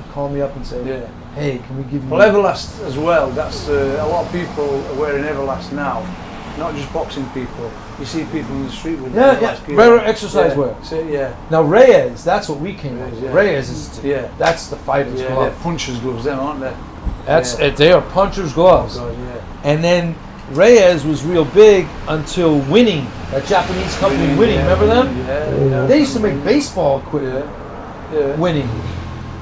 would call me up and say, hey, can we give you... Well, Everlast as well, that's a lot of people are wearing Everlast now, not just boxing people. You see people in the street with Everlast gear. Regular exercise wear. So, Now Reyes, that's what we came with. Yeah. Reyes is, that's the fighter's glove. They're puncher's gloves then, aren't they? That's they are puncher's gloves. Oh, God, and then Reyes was real big until Winning, that Japanese company Winning, remember them? Yeah. They used to make baseball equipment. Winning.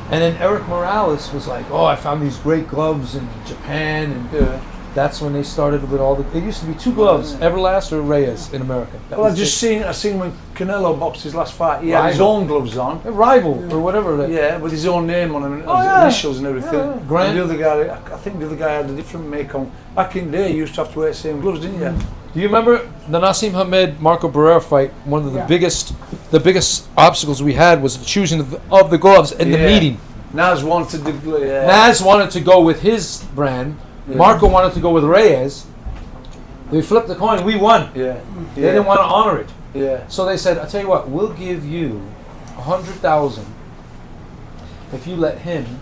And then Eric Morales was like, oh, I found these great gloves in Japan, and that's when they started with all the... It used to be two gloves, Everlast or Reyes in America. Well, I seen when Canelo boxed his last fight, he had his own gloves on. A Rival or whatever. With his own name on them, and initials and everything. Yeah. Grant. And the other guy, I think the other guy had a different make on. Back in the day, you used to have to wear the same gloves, didn't you? Do you remember the Nassim Hamed Marco Barrera fight? One of the biggest obstacles we had was the choosing of the gloves in the meeting. Naz wanted the Naz wanted to go with his brand. Marco wanted to go with Reyes. They flipped the coin. We won. They didn't want to honor it. So they said, "I'll tell you what. We'll give you 100,000 if you let him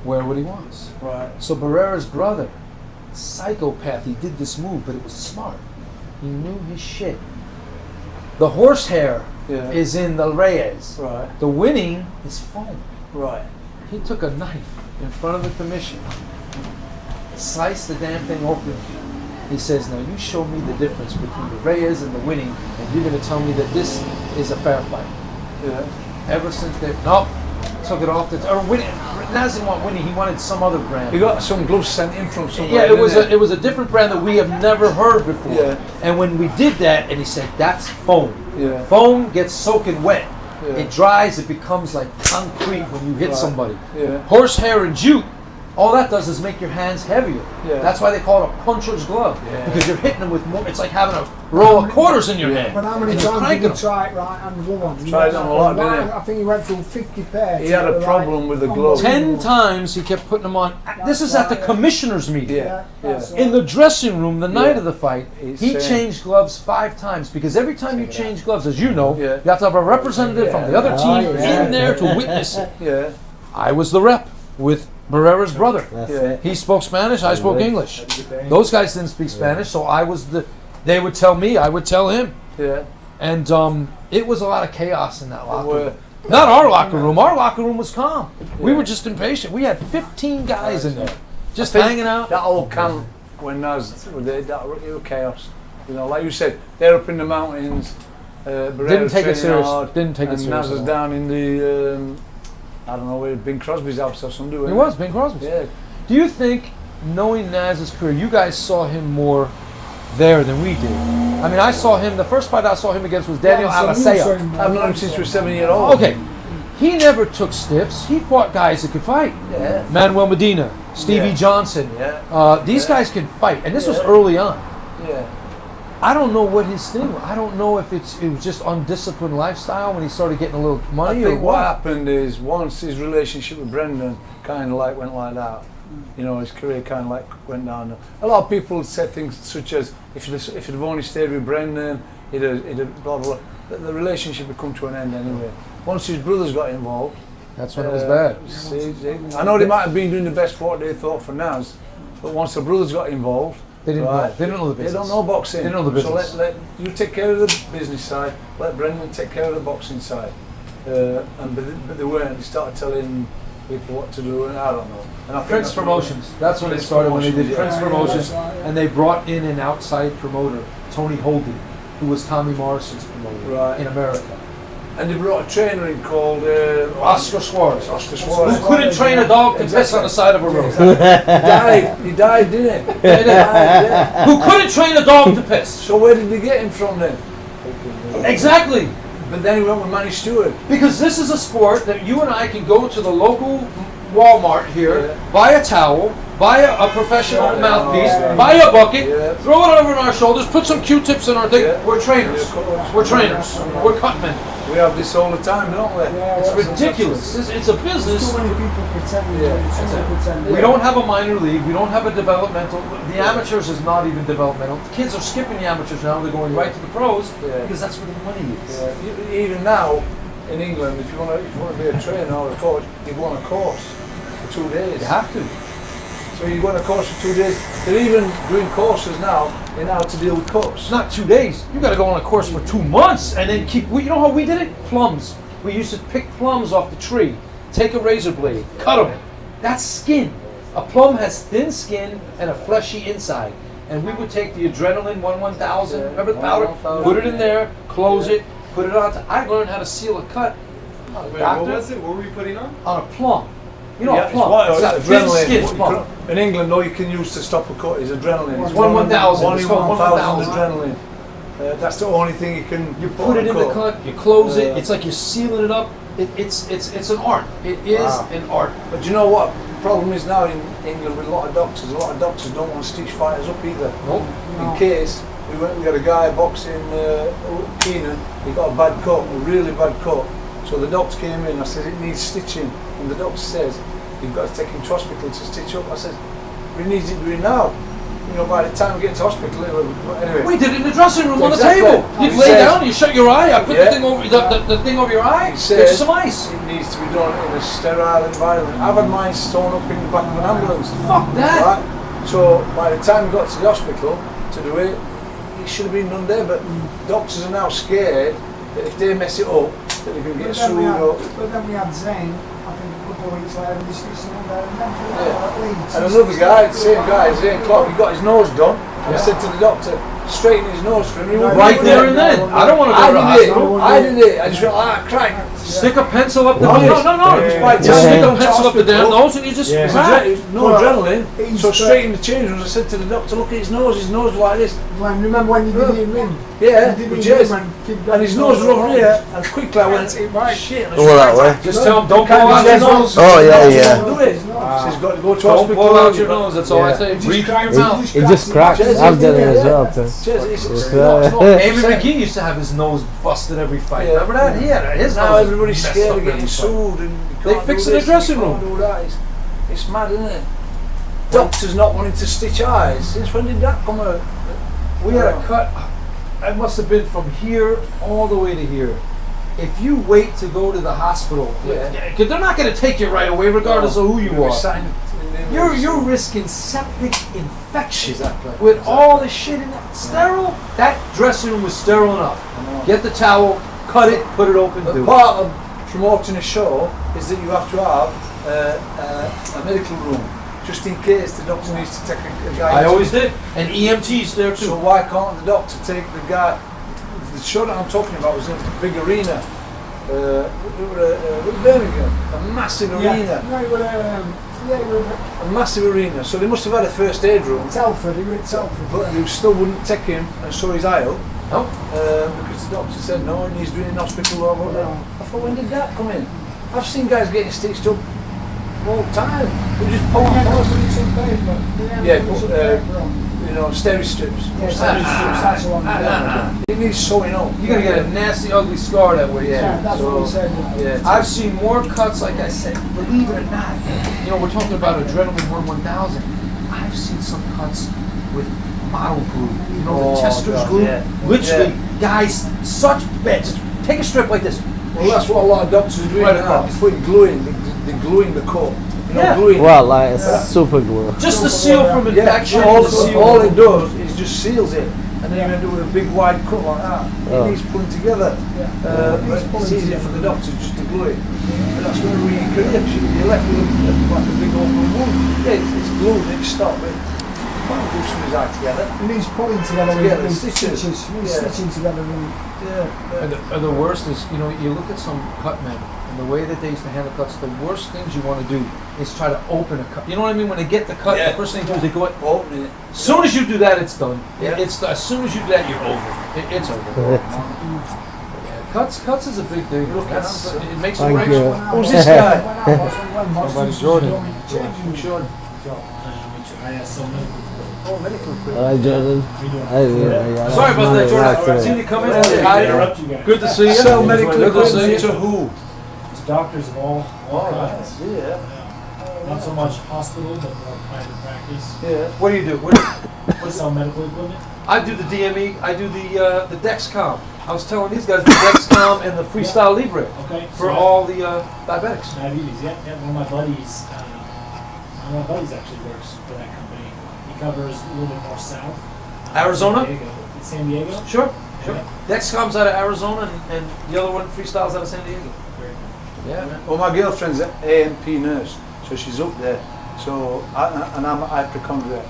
wear what he wants." Right. So Barrera's brother, psychopath, he did this move, but it was smart. He knew his shit. The horsehair is in the Reyes. Right. The Winning is foam. Right. He took a knife in front of the commission, sliced the damn thing open. He says, now you show me the difference between the Reyes and the Winning, and you're going to tell me that this is a fair fight. Ever since they, took it off. Winning. Naz didn't want Winning, he wanted some other brand. He got some gloves sent in from somewhere. It was a different brand that we have never heard before. And when we did that, and he said, that's foam. Foam gets soaking wet. It dries, it becomes like concrete when you hit somebody. Horsehair and jute, all that does is make your hands heavier. That's why they call it a puncher's glove. Because you're hitting them with more, it's like having a roll of quarters in your hand. But how many times did you try it and won? Tried it on a lot, didn't he? I think he went through 50 pairs. He had a problem with the glove. 10 times he kept putting them on. This is at the commissioner's meeting. In the dressing room, the night of the fight, he changed gloves 5 times. Because every time you change gloves, as you know, you have to have a representative from the other team in there to witness it. I was the rep with Barrera's brother. He spoke Spanish, I spoke English. Those guys didn't speak Spanish, so I was they would tell me, I would tell him. And it was a lot of chaos in that locker room. Not our locker room. Our locker room was calm. We were just impatient. We had 15 guys in there, just hanging out. That old camp when Naz were there, that was chaos. You know, like you said, they're up in the mountains. Didn't take it serious. Didn't take it serious. Naz was down in the, I don't know, where Bing Crosby's house or something. It was Bing Crosby's. Yeah. Do you think, knowing Naz's career, you guys saw him more there than we did? I mean, I saw him, the first fight I saw him against was Daniel Alasea. I've known him since we were 7 years old. Okay. He never took stiffs. He fought guys that could fight. Manuel Medina, Stevie Johnson. These guys can fight. And this was early on. I don't know what his thing was. I don't know if it was just undisciplined lifestyle when he started getting a little money. I think what happened is once his relationship with Brendan kind of like went like that, you know, his career kind of like went down. A lot of people said things such as, if he'd have only stayed with Brendan, he'd have blah, blah, blah. The relationship had come to an end anyway. Once his brothers got involved, that's when it was bad. I know they might have been doing the best for what they thought for Naz, but once the brothers got involved, they didn't know. They didn't know the business. They don't know boxing. They don't know the business. So let you take care of the business side. Let Brendan take care of the boxing side. But they weren't. They started telling people what to do, and I don't know. And I think Prince Promotions. That's when they started. When they did Prince Promotions, and they brought in an outside promoter, Tony Holden, who was Tommy Morrison's promoter in America. And they brought a trainer in called Oscar Suarez. Oscar Suarez. Who couldn't train a dog to piss on the side of a road. He died, didn't he? Who couldn't train a dog to piss. So where did they get him from then? Exactly. But then he went with Manny Stewart. Because this is a sport that you and I can go to the local Walmart here, buy a towel, buy a professional mouthpiece, buy a bucket, throw it over our shoulders, put some Q-tips in our thing. We're trainers. We're trainers. We're cutmen. We have this all the time, don't we? It's ridiculous. It's a business. Too many people pretending. We don't have a minor league. We don't have a developmental. The amateurs is not even developmental. The kids are skipping the amateurs now. They're going right to the pros because that's where the money is. Even now, in England, if you want to be a trainer or a coach, you go on a course for 2 days. You have to. So you go on a course for 2 days. They're even doing courses now in how to deal with cuts. Not 2 days. You got to go on a course for 2 months and then keep. You know how we did it? Plums. We used to pick plums off the tree. Take a razor blade, cut them. That's skin. A plum has thin skin and a fleshy inside. And we would take the adrenaline 1000. Remember the powder? Put it in there. Close it. Put it on. I learned how to seal a cut. Wait, what was it? What were you putting on? On a plum. You know Yeah, a plum. it's It's got adrenaline. thin skin plum. In England, all you can use to stop a cut is adrenaline. It's 1/1000. Only It's called 1,000 1/1000. adrenaline. That's the only thing you can. You put it in the cut. You close it. Yeah. It's like you're sealing it up. It's an art. It is an art. But do you know what the problem is now in England with a lot of doctors? A lot of doctors don't want to stitch fighters up either. Nope. In case we had a guy boxing Keenan, he got a bad cut, a really bad cut. So the doctor came in. I said it needs stitching, and the doctor says you've got to take him to hospital to stitch up. I said we need it doing now. You know, by the time we get to hospital, anyway. We did it in the dressing room on the Exactly. table. You He lay says- down, you shut your eye, I put Yeah. the thing over the thing over your eye, He get says you some ice. it needs to be done in a sterile environment. I've had mine sewn up in the back of an ambulance. Fuck that. Right? So by the time we got to the hospital to do it, it should have been done there. But doctors are now scared that if they mess it up, that they can get sued up. But then we had Zane, I think a couple of weeks later, and he's fixing all there, and then at Leeds. And another guy, the same guy, Zane Clark, he got his nose done. And I said to the doctor, straighten his nose for him. He wouldn't Right do there it. and then. I don't want to go to the I did hospital. it. I did it. I just went, crack. Stick a pencil up the Honest. no. Just by Just time stick you a go to pencil up the damn hospital, nose and you just Yeah. right. No Well, adrenaline. he's So got- straight in the change rooms, I said to the doctor, look at his nose was like this. Glenn, remember when you did it in ring? Yeah, You did with it in Jez. ring And his nose was over here, and quickly I went, Right. shit. Go that way. Just tell him don't Can't blow out do your that. nose. Oh, yeah, yeah. Don't do it. So he's got to go to Don't hospital. blow out your nose, that's all I Yeah. say. Just Breathe crack through it. your mouth. It just cracks. Jez, I've done it yeah. as well. too. Jez, it's Yeah. not Avery 100%. McGee used to have his nose busted every fight. Yeah. Remember that? He had his Now nose everybody's messed scared up of getting every fight. sued, and you They can't fix do it in this, the dressing you can't room. do that. It's mad, isn't it? Doctors not wanting to stitch eyes. Since when did that come out? We had a cut. I must have been from here all the way to here. If you wait to go to the hospital, Yeah. because they're not going to take you right away, regardless of who you are. You're risking septic infection Exactly. with all the shit in it. Sterile. That dressing room was sterile enough. Get the towel, cut it, put it open. But Do it. part of promoting a show is that you have to have a medical room, just in case the doctor needs to take a guy. I into- always did, and EMTs there too. So why can't the doctor take the guy? The show that I'm talking about was in a big arena. Birmingham, a massive arena. No, it was, it was A massive arena. So they must have had a first aid room, Telford, he was at Telford. but they still wouldn't take him and saw his eye up. No. Because the doctor said no, and he's doing in hospital or whatever. I thought, when did that come in? I've seen guys getting stitched up all the time. They just pull Yeah, on. put some paper. Yeah, Put some but, paper on. You know, steri strips. Yeah, that's the one. It needs sewing up. You're gonna get a nasty, ugly scar that way. Yeah, that's what he So, said. yeah. I've seen more cuts, like I said, believe it or not. You know, we're talking about adrenaline 1000. I've seen some cuts with model glue. You know, Oh, the tester's God, glue. yeah. Literally, guys, such bad. Just take a strip like this. Well, that's what a lot of doctors are doing Right now. across. They're putting glue in. They're gluing the cut. You know, Yeah. gluing. Well, like it's super glue. Just to seal from Yeah, infection. all, to seal all from- it does is just seals it. And then you're going to do with a big wide cut like that. Oh. It needs pulling together. But Needs it's pulling easier together. for the doctors just to glue it. And that's going to ruin your career because you're left with like a big open wound. Yeah, it's glued and it's stopped. But you can't glue somebody's eye together. He needs pulling together. Together, with stitches. He needs Yeah. stitching together. And Yeah. And the worst is, you know, you look at some cut men and the way that they used to handle cuts, the worst things you want to do is try to open a cut. You know what I mean? When they get the cut, Yeah. the first thing they do is they go, Opening it. as soon as you do that, it's done. Yeah. As soon as you do that, you're over. It's over. Yeah, cuts is a big thing. Look at That's, that. it makes Thank or breaks. you. Who's this guy? Nobody's Jordan. Sean. I have so many. Oh, medical equipment. Alright, Jordan. Sorry about that, Jordan. I've seen you come in and say hi. Interrupt you guys. Good to see you. Sell medical Good to see equipment you. to who? It's doctors of all kinds. Yeah. Not so much hospital, but more private practice. Yeah. What do you do? We sell medical equipment. I do the DME. I do the Dexcom. I was telling these guys the Dexcom and the Freestyle Libre Okay. for all the diabetics. Diabetes, yeah. One of my buddies actually works for that company. He covers a little bit more south. Arizona? San Diego. Sure. Yeah. Dexcom's out of Arizona, and the other one, Freestyle's out of San Diego. Yeah. Well, my girlfriend's an A&P nurse, so she's up there. So, I'm a hypochondriac.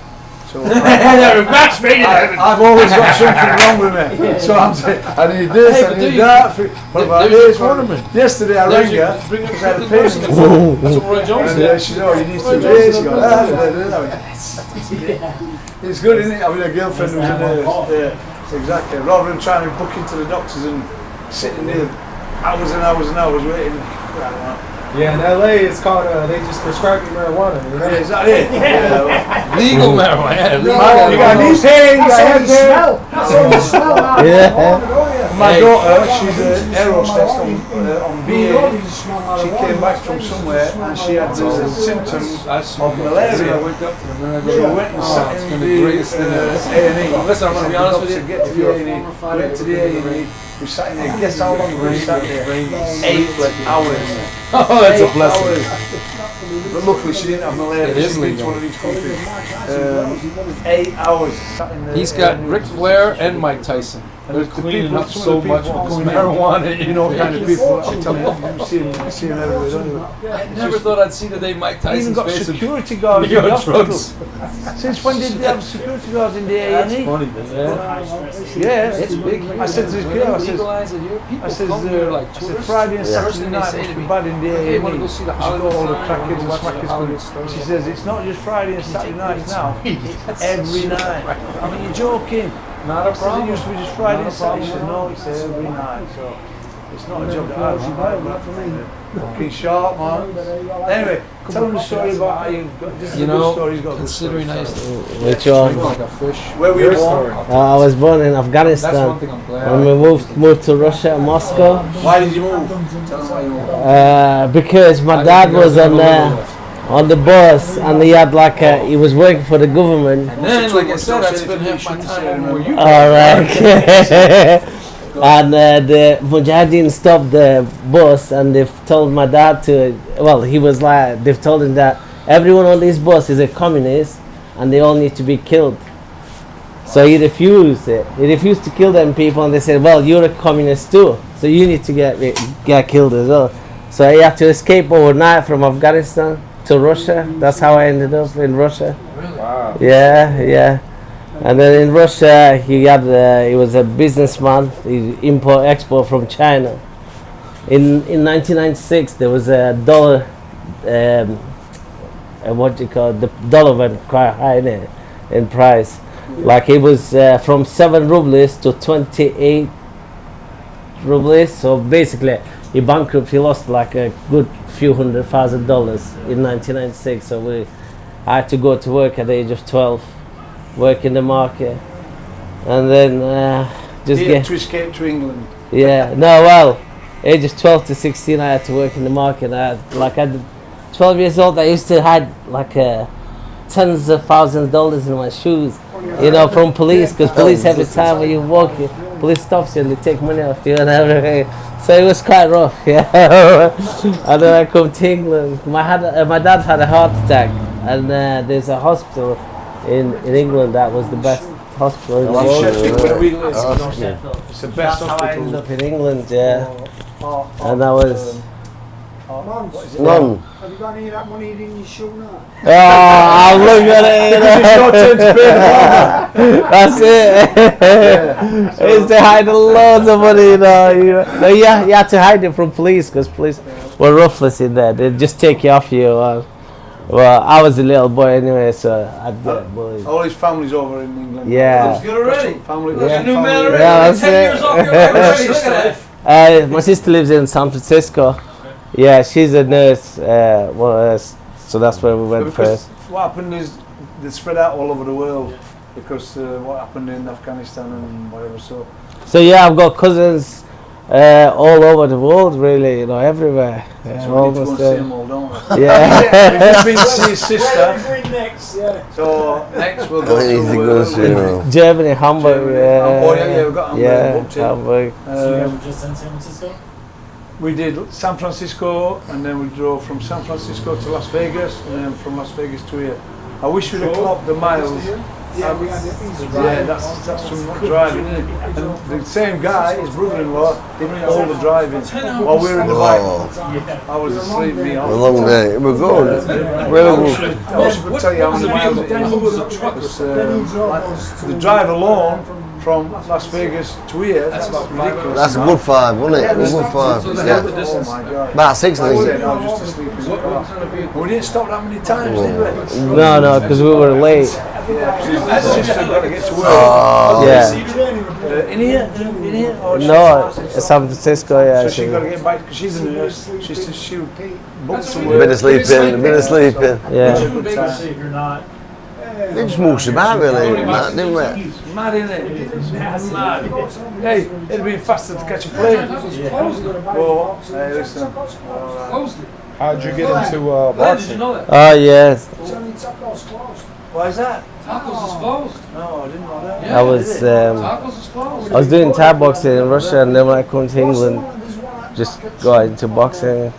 So match made in heaven. I've always got something wrong with me. So I'm saying, I need this, Hey, I but need there that. What there- about there's this? your tournament. Yesterday I There's rang your- her bring her because I had a to the pain. person. That's what Roy Jones And did. she said, oh, you need to Roy do Jones this. did You go, that. It's good, isn't it? Having a girlfriend who's a That's nurse. not Yeah, exactly. Rather than trying to book into the doctors and sitting there hours and hours and hours waiting. I don't know. Yeah, in LA, it's called, they just prescribe you marijuana. You know? Yeah, is that it? Yeah. Legal marijuana. You got knee pain, you got head pain. That's all you smell. Yeah. My Hey. daughter, she's an aerostess on BA. She came back from somewhere and she had symptoms of malaria. I wake up to them and I So we go, went and oh, sat it's in gonna the be the greatest thing ever. A&E. Listen, I'm gonna be honest with you. Get to the A&E. Went to the A&E. We sat in there. Guess how long we sat there? 8 hours. Oh, that's a 8 blessing. hours. But luckily she didn't have malaria. It is She's been to legal. one of these countries. 8 hours. Sat in the He's got A&E. Ric Flair and Mike Tyson. They're the cleaning people- up some so of the much people with this coming in, marijuana. You know, kind of people. I'm telling you, you see them everywhere, don't you? I never thought I'd see the day Mike Even Tyson's got face. security guards in You're the on hospital. drugs. Since when did they have security guards in the That's A&E? funny, man. Yeah, It's big. I said to this girl, I said, legalize it here. People I said, come here like I said tourists. Friday and First Saturday thing they night say must to be me, bad in the hey, A&E. wanna go see the She's got Hollywood all the sign, crackers and watch the smackers Hollywood coming. story. She says, it's not just Friday and Saturday nights now, every night. I mean, you're joking. Not a It problem. used to be just Friday and Not a Saturday. She problem said, no, it's every night. So it's not a Never job that I close your want. door, not for me. Fucking sharp, man. Anyway, tell them the story about how you've got this is You a good know, story. He's got a good considering I story. used to Which drink one? like a fish. Where were you born? I was born in That's one Afghanistan. thing I'm glad. When we moved to Russia, Moscow, Why did you move? Tell them why you moved. because my dad was on the bus and he had like he was working for the government. And then, like I said, I spent half my time over where you All right. And the Mujahideen stopped the bus and they've told my dad to, well, he was like, they've told him that everyone on this bus is a communist and they all need to be killed. So he refused it. He refused to kill them people and they said, well, you're a communist too, so you need to get killed as well. So he had to escape overnight from Afghanistan to Russia. That's how I ended up in Russia. Wow. Yeah. And then in Russia, he was a businessman. He export from China. In 1996, there was a dollar. What do you call it? The dollar went quite high in price. Like it was from 7 rubles to 28 rubles. So basically, he bankrupt. He lost like a good few $100,000 in 1996. So I had to go to work at the age of 12. Work in the market, and then just Here get to escape to England. ages 12 to 16 I had to work in the market. At 12 years old I used to hide like tens of thousands of dollars in my shoes, you know, from police, because police every time when you walk, police stops you and they take money off you and everything. So it was quite rough, yeah. And then I come to England. My dad had a heart attack, and there's a hospital in England that was the best hospital in the world. Sheffield, where we live. Yeah. It's the best That's how I ended hospital. up in England, yeah. And that was Mons, none. have you got any of that money in your shoe now? Oh, I'll look at it. That's it. I used to hide loads of money, you know. No, you had to hide it from police because police were ruthless in there. They'd just take you off you. Well, I was a little boy anyway, so I'd get bullied. All his family's over in England. Yeah. That's good already. Family, Yeah. got some New man family. already. Yeah, that's 10 it. years off your life already. Look at that. My sister lives in San Francisco. Yeah, she's a nurse. So that's where we went Because first. what happened is they spread out all over the world because what happened in Afghanistan and whatever. So So yeah, I've got cousins All over the world, really, everywhere. So we need to go and see them all, don't we? Yeah. We've just been to see his sister. Next, yeah. So next we'll go I need to go see him. Germany, Hamburg. Oh yeah, we've got Hamburg booked in. Hamburg. So you guys were just in San Francisco? We did San Francisco, and then we drove from San Francisco to Las Vegas, and then from Las Vegas to here. I wish we'd have clocked the miles. Yeah, we had it easy. Yeah, that's some driving, isn't it? And the same guy, his brother-in-law, did all the driving while we were in the bike. Oh, I was asleep, me. a long day. We're good. Really good. I wish I could tell you how many miles it is. The drive alone from Las Vegas to here, that's ridiculous. That's a good 5, wasn't it? A good 5. Yeah. Oh my God. About 6, I I think. was just asleep in the car. We didn't stop that many times, did we? No, because we were late. His sister got to get to work. Oh, Yeah. In here? Or No, San Francisco, yeah. So she got to get back because she's a nurse. She booked some a work. bit of sleeping, Yeah. So if you're not, They just moosed about, really, Matt, didn't we? Mad, innit? Mad. Hey, it'd be faster to catch a plane. Well, hey, listen. How'd you get into Did you boxing? know that? Oh, yes. Why is that? Tacos is closed. No, I didn't know that. Yeah, I was Tacos is closed. I was doing Thai boxing in Russia, and then when I come to England, just got into boxing.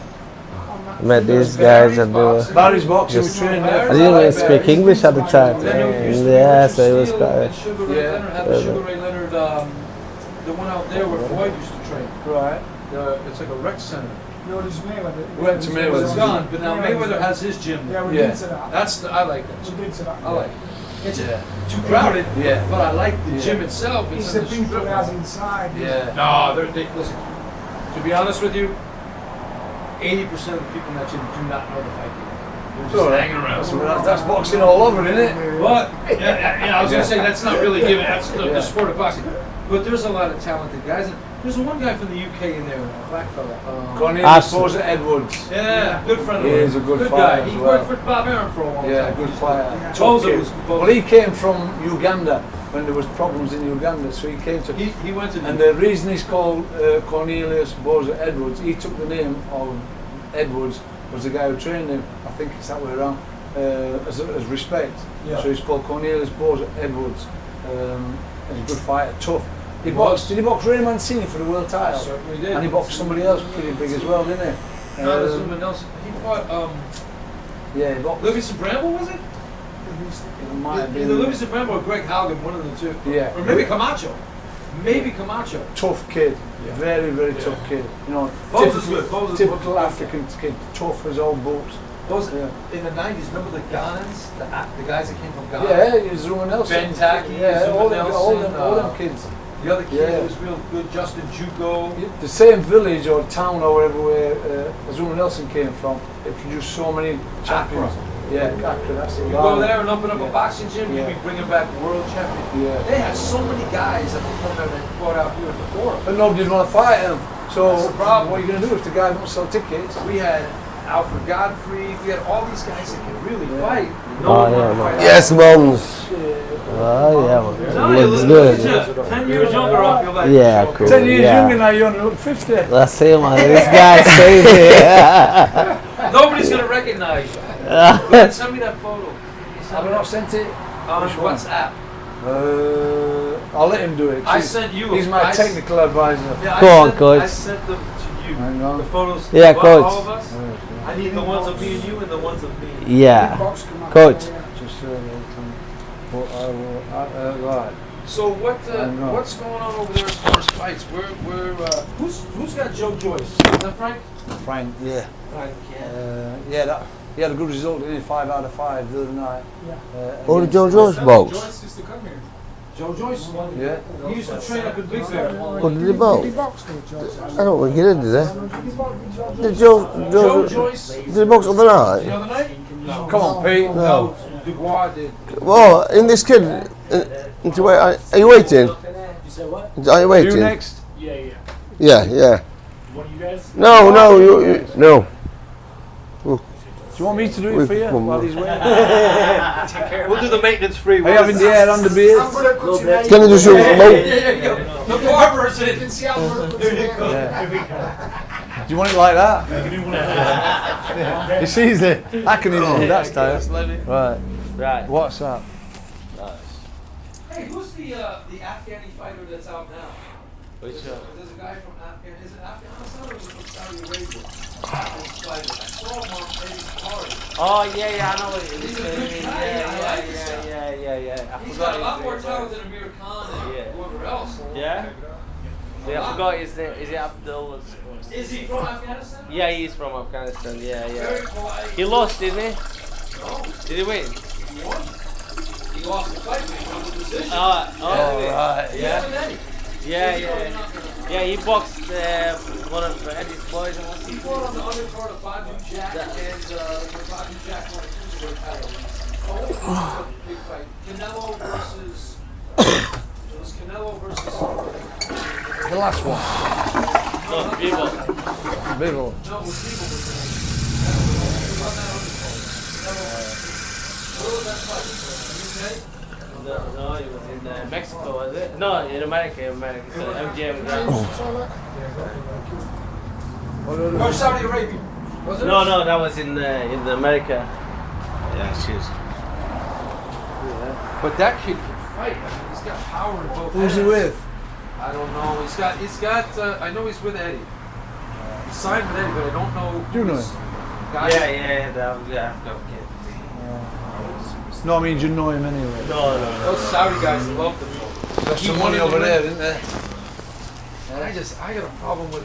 Met these guys, and they were, Barry's boxing, we trained I there. didn't even speak English at the time. Yeah, so it was quite. Sugar Ray Leonard had the Sugar Ray Leonard, the one out there where Floyd used to train. Right. It's like a rec center. We went to It's Mayweather. gone, but now Mayweather has his gym. Yeah, we Yeah. did to that. I like that. We did to that. I like it. It's Yeah. too crowded, Yeah. but I like the gym itself. It's It's the in the people strip that's mall. inside. Yeah. No, listen. To be honest with you, 80% of the people in that gym do not know the fight game. They're just Sure. hanging around. That's boxing all over, isn't it? But I was gonna say that's not really giving. That's the Yeah. sport of boxing. But there's a lot of talented guys. And there's one guy from the UK in there, a black fella. Cornelius Boza Edwards. Yeah, good friend of He mine. is a good guy. fighter He as worked well. for Bob Arum for a long Yeah, time. good fighter. Boza Tough kid. was- Well, he came from Uganda when there was problems in Uganda, so he came to. He went to And the reason he's called Cornelius Boza Edwards, he took the name of Edwards, was the guy who trained him. I think it's that way around, as respect. Yeah. So he's called Cornelius Boza Edwards. And he's a good fighter, tough. He boxed. Did he box Ray Mancini for the world title? certainly did. And he boxed somebody else pretty big as well, didn't he? No, there's someone else. He fought Yeah, he boxed. Livingston Bramble, was it? It might have Either been Livingston Bramble or Greg Haugen, one of the two. Yeah. Or maybe Camacho. Maybe Camacho. tough kid, Yeah. very, very tough kid. You know, Boza's good. Boza's typical good. African kid, tough as old boots. Those Yeah. in the 90s, remember the Ghanans? The guys that came from Ghana? Yeah, Zuma Nelson. Ben Taki, yeah, Zuma all them Nelson, kids. The other kid Yeah. was real good, Justin Juco. The same village or town or wherever where Zuma Nelson came from, it produced so many champions. Yeah, Accra, that's it. You go there and open up a boxing gym, Yeah. you'd be bringing back world champions. Yeah. They had so many guys that come there that fought out here before. But nobody did want to fight him. So That's the problem. what are you going to do if the guy don't sell tickets? We had Alfred Godfrey, we had all these guys that could really fight. No Oh, one yeah, wanted to man. fight. Yes, Mons. Oh, yeah, Tell man. you, Looks look good. at you. 10 years younger off your life. Yeah, cool. 10 years Yeah. younger now, you only look 50. That's it, man. This guy's crazy. Nobody's going to recognize you. Glenn, send me that photo. Have I not sent it? On Which one? WhatsApp. I'll let him do it. I sent you. He's my technical advisor. Yeah, Go I on, sent, coach. I sent them to you. Hang on. The photos. Yeah, of coach. All of us. I need the ones of me and you and the ones of me. Yeah. Coach. Just right. So what? I know. What's going on over there as far as fights? Who's got Joe Joyce? Is that Frank? Frank, yeah. Frank. He had a good result, didn't he? 5 out of 5 the other night. All the against- Joe Jones box. Joyce used to come here. Joe Joyce. Yeah. He used to train up in Big Bear. What did he box? He boxed with Joyce. I don't think he did, did he? He boxed with Joyce. Did Joe Joe Joyce. did he box on the The night? other night? No. Come on, Pete. No. Dubois did. Well, in this kid, into wait, are you waiting? You said what? Are you You waiting? next. Yeah. Yeah. One of you guys? No, no. Do you want me to do it for you while he's waiting? We'll do the maintenance free. Are you having the air on the beard? I'm going to cut you Can I just show The barber person. You can see how work puts it together. Yeah. Do you want it like that? It's easy. I can even do that style. Right. Right. What's that? Hey, who's the Afghani fighter that's out now? Which There's a guy from Afghanistan. Is it Afghanistan or is it from Saudi Arabia? This fighter. I saw him on Eddie's card. Oh yeah, I know what it is. He's a good guy. Yeah. I He's forgot got a lot his more name, talent than Amir Khan and Yeah. whoever else. Yeah. Yeah, I forgot his name. Is it Abdul? Is he from Afghanistan? Yeah, he's from Afghanistan. Yeah. Very polite. He lost, didn't he? No, Did he win? he won. He lost the fight, but he won the decision. Right. He's Yeah. with Eddie. Yeah. Yeah, he boxed one of Eddie's boys. He fought on the undercard of Badu Jack and Badu Jack won a cruiserweight title. Oh, big fight. Canelo versus. It was Canelo versus. The last one. No, people. Biddle. No, it was People versus. Where was that fight? UK? No, it was in Mexico, was it? No, in America. So MGM. Or Saudi Arabia. Was it? No, that was in America. Yeah, cheers. But that kid can fight. I mean, he's got power in both Who's he hands. with? I don't know. He's got. I know he's with Eddie. He signed with Eddie, but I don't know. Do you know who's- him? Guys. Yeah. Okay. No, I mean you know him anyway. No. Those Saudi guys love them. There's He some wanted money to over win. there, isn't there? I got a problem with,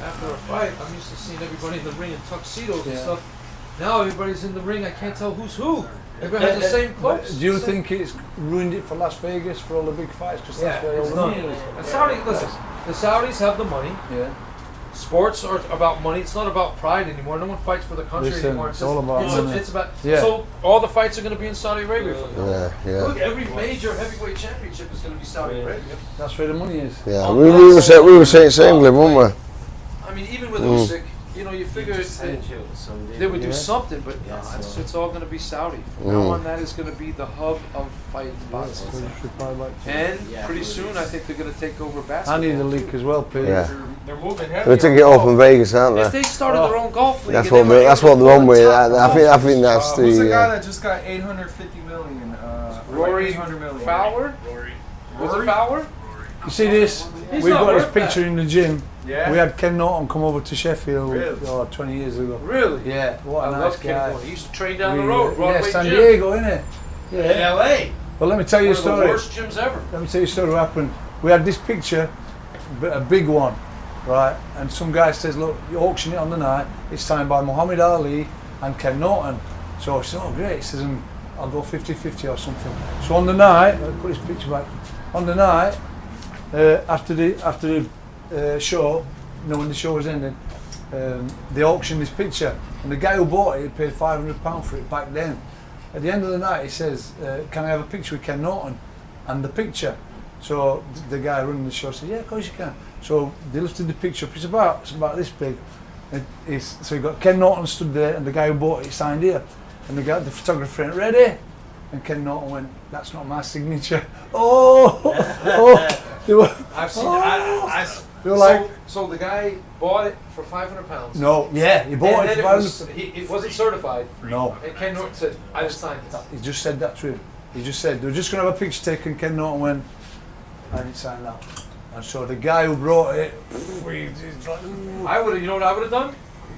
after a fight, I'm used to seeing everybody in the ring in tuxedos and Yeah. stuff. Now everybody's in the ring, I can't tell who's who. Everybody has the same But clothes. do you think it's ruined it for Las Vegas for all the big fights? Because Yeah, that's where all it's the done. money is. The Saudis have the money. Yeah. Sports are about money. It's not about pride anymore. No one fights for the country Listen, anymore. it's all about money. It's about. Yeah. So all the fights are going to be in Saudi Arabia. From now. Yeah. Look, every major heavyweight championship is going to be Saudi Arabia. That's where the money is. Yeah. We were saying the same, Glyn, weren't we? I mean, even with Usyk, you figure they would do Yeah. something, but no, it's all going to be Saudi. From now on, that is going to be the hub of fight boxing. And pretty soon, I think they're going to take over I basketball. need a leak as well, Peter. Yeah. They're moving heavy. They took it off in Vegas, aren't If they? they started their own golf league, That's and they what were they're on with. top I think that's Who's the guy the. that just got 850 million? Rory 800 million. Fowler? Was it Fowler? You see this? He's We've not got this worth that. picture in the gym. Yeah. We had Ken Norton come over to Sheffield Really? 20 years ago. Really? Yeah, what I a nice love Ken guy. Norton. He used to train down the road, Yeah, Broadway San Gym. Diego, innit? In Yeah. LA. Well, let me tell you a One of the story. worst gyms ever. Let me tell you a story what happened. We had this picture, a big one, right? And some guy says, look, you auction it on the night. It's signed by Muhammad Ali and Ken Norton. So I said, oh great. He says, I'll go 50-50 or something. So on the night, I'll put this picture back. On the night, after the show, when the show was ending, they auctioned this picture. And the guy who bought it paid £500 for it back then. At the end of the night, he says, can I have a picture with Ken Norton? And the picture. So the guy running the show said, yeah, of course you can. So they lifted the picture up. It's about this big. So you got Ken Norton stood there, and the guy who bought it signed here. And the photographer went, ready? And Ken Norton went, that's not my signature. They were, I've seen they were like, so the guy bought it for £500. no, yeah, he bought And it then for it, was, it wasn't certified. No, And Ken Norton said, I just signed it. he just said that to him. He just said, they were just going to have a picture taken. Ken Norton went, I didn't sign that. And so the guy who brought it, he's like, ooh. I would have, you know what I would have done?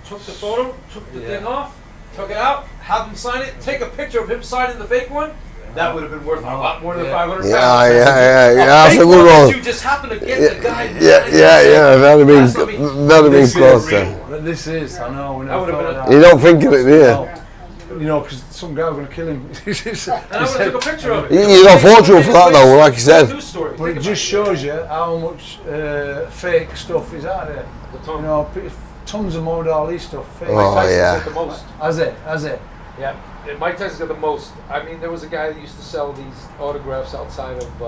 Took the photo, took the thing off, took it out, have him sign it, take a picture of him signing the fake one. That would have been worth a lot more than £500. Yeah. That's a fake good one, one. You just happen to get the guy. Yeah. That'd That's have what I been This close is then. real. But this is, I know, we That never would have thought been of a- You that. don't think of it, do you? You know, because some guy was going to kill him. And I would have took a picture of it. You're not fortunate for that though, like you said. News story. But it just shows you how much fake stuff is out there. You know, tons of Muhammad Ali stuff. Fake. Oh, Mike Tyson's yeah. got the most. Has it? Yeah, and Mike Tyson's got the most. I mean, there was a guy that used to sell these autographs outside of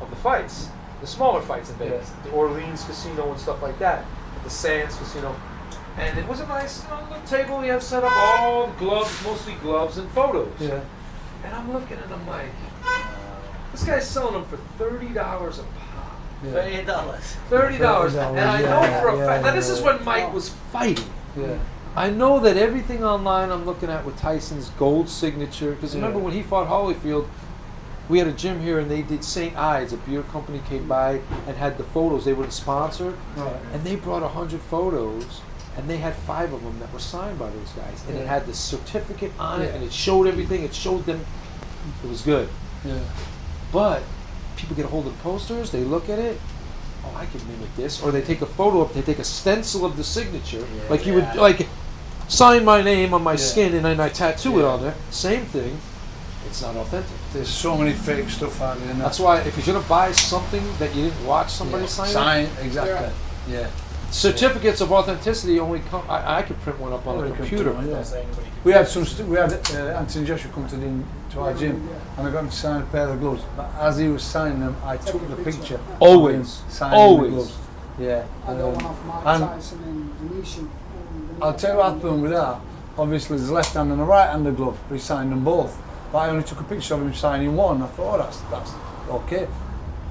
the fights, the smaller fights in Vegas, the Orleans Casino and stuff like that, the Sands Casino. And it was a nice little table he had set up, all gloves, mostly gloves and photos. Yeah. And I'm looking and I'm like, this guy's selling them for $30 a pop. $30. $30. And I know for a fact. Now this is when Mike was fighting. Yeah. I know that everything online I'm looking at with Tyson's gold signature, because remember when he fought Holyfield, we had a gym here and they did St. Ides, a beer company came by and had the photos. They were the sponsor, and they brought 100 photos, and they had 5 of them that were signed by those guys, and it had the certificate on it, and it showed everything. It showed them it was good. Yeah. But people get a hold of the posters, they look at it. Oh, I can mimic this, or they take a photo up. They take a stencil of the signature, like you would like. Sign my name on my skin and then I tattoo it on there. Same thing. It's not authentic. There's so many fake stuff out there. That's why if you're gonna buy something that you didn't watch somebody sign, exactly. Yeah. certificates of authenticity only come. I could print one up on the computer. We had Anthony Joshua come to our gym, and I got him to sign a pair of gloves. But as he was signing them, I took the picture. Always. Signing the gloves. Yeah. I got one off Mike and Tyson in Venetian. I'll tell you what happened with that. Obviously, there's a left hand and a right handed glove, but he signed them both. But I only took a picture of him signing one. I thought, oh, that's okay.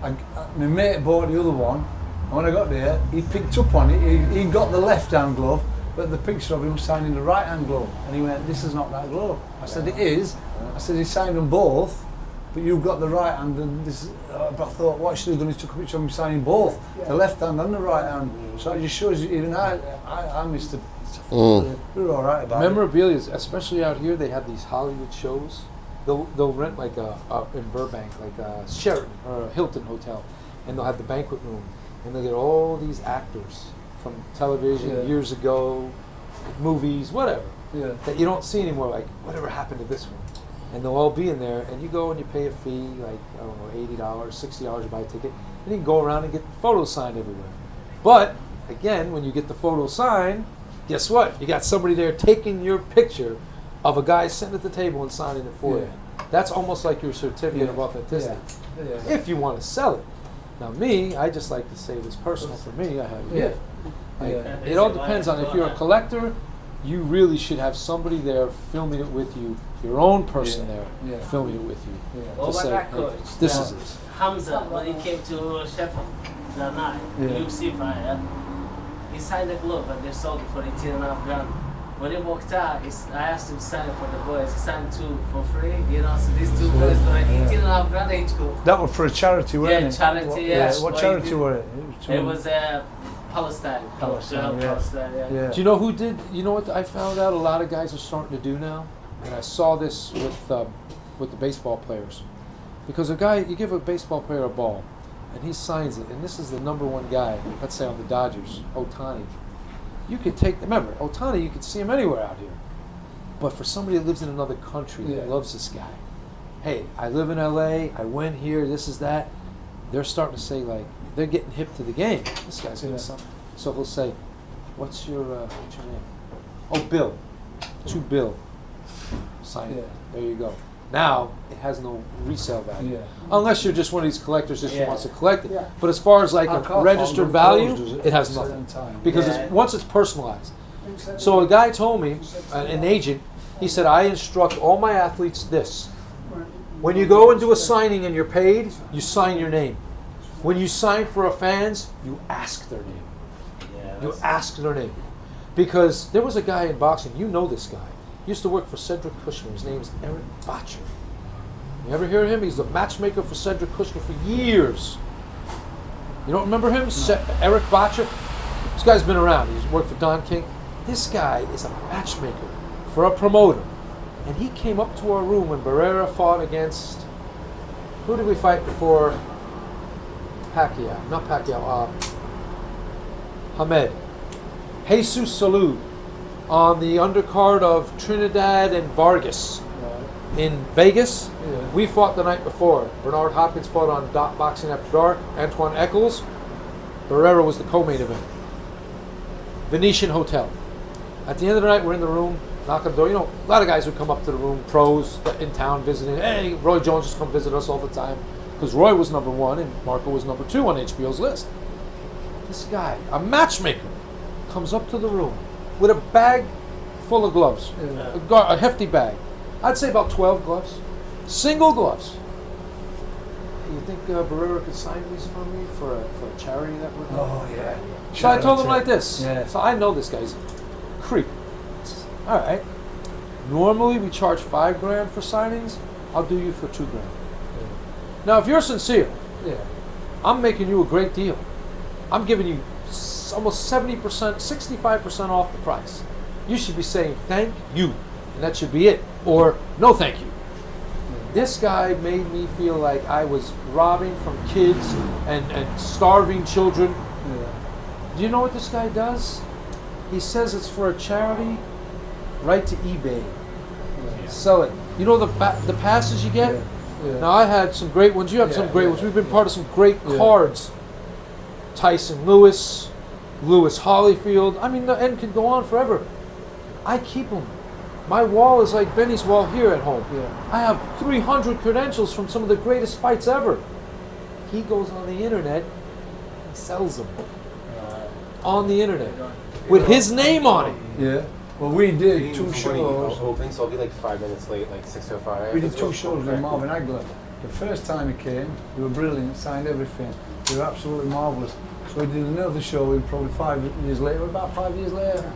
My mate bought the other one, and when I got there, he picked up on it. He got the left hand glove, but the picture of him signing the right hand glove. And he went, this is not that glove. I said, it is. I said, he signed them both, but you've got the right hand. And this. But I thought, what I should have done is took a picture of him signing both, the left hand and the right hand. So it just shows you, even I missed it. We were all right about Memorabilia, especially out here, they have these Hollywood shows. They'll rent like in Burbank, like a Sheraton or a Hilton hotel, and they'll have the banquet room, and they'll get all these actors from television years ago, movies, whatever, that you don't see anymore. Like whatever happened to this one, and they'll all be in there, and you go and you pay a fee, like I don't know, $80, $60 to buy a ticket, and you can go around and get photos signed everywhere. But again, when you get the photo signed, guess what? You got somebody there taking your picture of a guy sitting at the table and signing it for you. That's almost like your certificate of authenticity. If you want to sell it. Now me, I just like to say it's personal for me. I have it. It all depends on if you're a collector, you really should have somebody there filming it with you, your own person there filming it with you. To say, hey, this is it. Hamza, when he came to Sheffield that night, UFC fight, he signed a glove and they sold it for 18.5 grand. When he walked out, I asked him to sign it for the boys. He signed 2 for free, you know, so these 2 boys got 18.5 grand each glove. that was for a charity, wasn't it? Charity, What charity was it? It was Palestine. Yeah. Do you know who did? You know what I found out? A lot of guys are starting to do now, and I saw this with the baseball players, because a guy, you give a baseball player a ball, and he signs it, and this is the #1 guy. Let's say on the Dodgers, Ohtani. You could take. Remember, Ohtani, you could see him anywhere out here, but for somebody that lives in another country that loves this guy, hey, I live in LA. I went here. This is that. They're starting to say like they're getting hip to the game. This guy's getting something. So he'll say, what's your name? Oh, Bill. To Bill. Sign it. There you go. Now it has no resale value, unless you're just one of these collectors that just wants to collect it. But as far as like a registered value, it has nothing, because once it's personalized. So a guy told me, an agent, he said, I instruct all my athletes this: when you go and do a signing and you're paid, you sign your name. When you sign for a fans, you ask their name. You ask their name, because there was a guy in boxing. You know this guy. He used to work for Cedric Kushner. His name's Eric Botcher. You ever hear of him? He's the matchmaker for Cedric Kushner for years. You don't remember him? No. Eric Botcher? This guy's been around. He's worked for Don King. This guy is a matchmaker for a promoter. And he came up to our room when Barrera fought against... Who did we fight before? Pacquiao. Not Pacquiao. Hamed. Jesus Salud. On the undercard of Trinidad and Vargas in Vegas. We fought the night before. Bernard Hopkins fought on Boxing After Dark. Antoine Eccles. Barrera was the co-main event. Venetian Hotel. At the end of the night, we're in the room, knock on the door. You know, a lot of guys would come up to the room, pros in town visiting. Hey, Roy Jones just come visit us all the time. Because Roy was #1 and Marco was #2 on HBO's list. This guy, a matchmaker, comes up to the room with a bag full of gloves, a hefty bag. I'd say about 12 gloves, single gloves. you think Barrera could sign these for me for a charity that we're doing? Oh yeah. So I told him like Charity. this. Yeah. So I know this guy's creep. All right. Normally we charge $5,000 for signings. I'll do you for $2,000. Now, if you're sincere, Yeah. I'm making you a great deal. I'm giving you almost 70%, 65% off the price. You should be saying thank you, and that should be it, or no thank you. This guy made me feel like I was robbing from kids and starving children. Yeah. Do you know what this guy does? He says it's for a charity. Right to eBay. Sell it. You know the passes you get? Yeah. Now I had some great ones. You have some great yeah. ones. We've been part of some great cards. Tyson Lewis, Lewis Holyfield. I mean, the end could go on forever. I keep them. My wall is like Benny's wall here at home. Yeah. I have 300 credentials from some of the greatest fights ever. He goes on the internet and sells them on the internet with his name on it. Yeah. Well, we did two shows. Open, so I'll be like 5 minutes late, like 6:05. We did two shows with Marvin Hagler. The first time he came, they were brilliant, signed everything. They were absolutely marvellous. So we did another show with probably 5 years later, about 5 years later.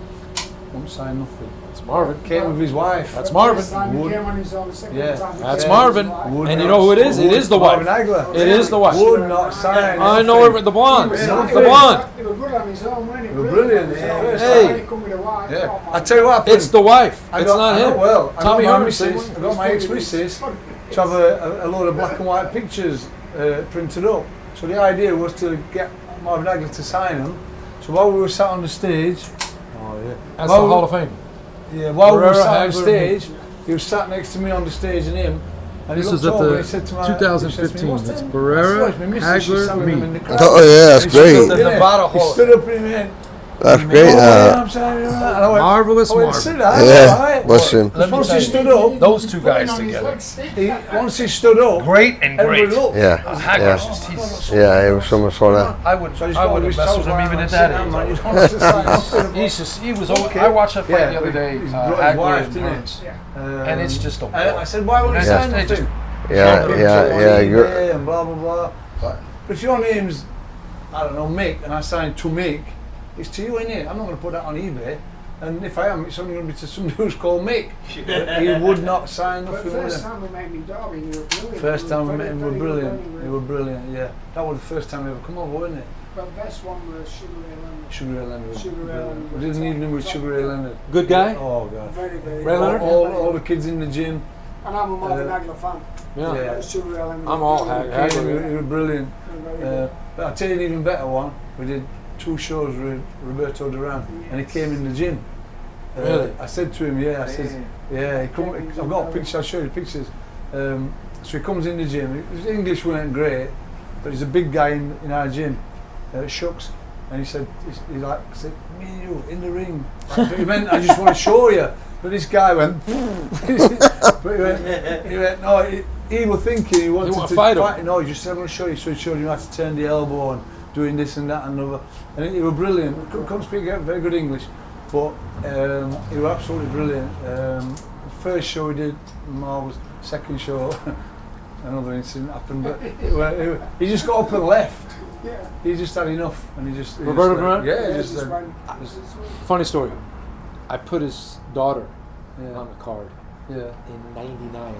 Won't sign nothing. That's Marvin. Came with his wife. That's Marvin. Wood. Yeah. That's Yeah. Marvin. Would And you not- know who it is? It Would- is the wife. Marvin Hagler. It is the wife. Would not sign. I know nothing. her, the blonde. Yeah. The blonde. They were good on his own, weren't they? They were brilliant. Yeah. First Hey. When he come with a wife, Yeah. oh my I tell you what happened. It's the wife. I It's got, not I know him. well. I Tommy got my Hearns. missus, I got my ex-missus to have a load of black and white pictures printed up. So the idea was to get Marvin Hagler to sign them. So while we were sat on the stage, That's Well, the Hall of Fame. while we were Barrera, sat on Hagler, stage, he was sat next to me on the stage and him. And he This looked is at over the and he said to my, 2015. he said to me, "What's It's them?" Barrera, I said, "Oh, it's my missus, she's Hagler, selling me." them in the crowd." Oh yeah, that's And he stood great. up, didn't he? Nevada He Hall. stood up in the end. That's great. I'm saying, and I went, Marvelous I went, Marvin. "See that? Yeah, Alright." bless him. Let me Once tell he you, stood up, those two guys together. once he stood up, Great and everybody great. looked. Yeah, Hagler's yeah, just, he's, yeah. It was so much fun. I wouldn't So he's I got wouldn't his mess with toes him even lying at on that the age. sit down, man. He wants to sign off. He's just, he was okay. I watched that fight Yeah, the other day, he's brought his Hagler wife, and didn't he? Hearns. And it's just a I said, why won't you Yeah. sign They nothing? just- Yeah. You're, And blah, blah, blah. But if your name's, I don't know, Mick, and I sign to Mick, it's to you, innit? I'm not going to put that on eBay. And if I am, it's only going to be to somebody who's called Mick. But he would not sign But nothing. first would time we met him in Derby, you were brilliant. First time we met him, we were Very brilliant. good, He were brilliant, yeah. That was the first time we ever come over, wasn't it? But the best one was Sugar Ray Leonard. Sugar Ray Leonard. was Sugar Ray brilliant. Leonard. We did an evening with Sugar Ray Leonard. Good guy? Oh, God. Very, very Ray good. Leonard? All the kids in the gym. And I'm a Marvin Uh, Hagler fan. Yeah. Yeah. Sugar Ray Leonard. I'm all Brilliant. Hagler. He was brilliant. Very good. But I'll tell you an even better one. We did 2 shows with Roberto Duran, and he came in the gym. Really? I said to him, yeah, I said, yeah, I've got a picture, I'll show you the pictures. So he comes in the gym, his English weren't great, but he's a big guy in our gym, Shucks, and he said, he said, me and you, in the ring. But he meant, I just want to show you. But this guy went, but he went, no, he was thinking he wanted want to to fight him? No, he just said, I'm going to show you. So he showed him how to turn the elbow and doing this and that and other. And he was brilliant. Couldn't speak very good English, but he was absolutely brilliant. First show we did, marvellous. Second show, another incident happened, but he just got up and left. Yeah. He just had enough, and he just Roberto just Duran? Yeah, Yeah, he just just said, went- Funny story. I put his daughter yeah, on the card yeah. in '99,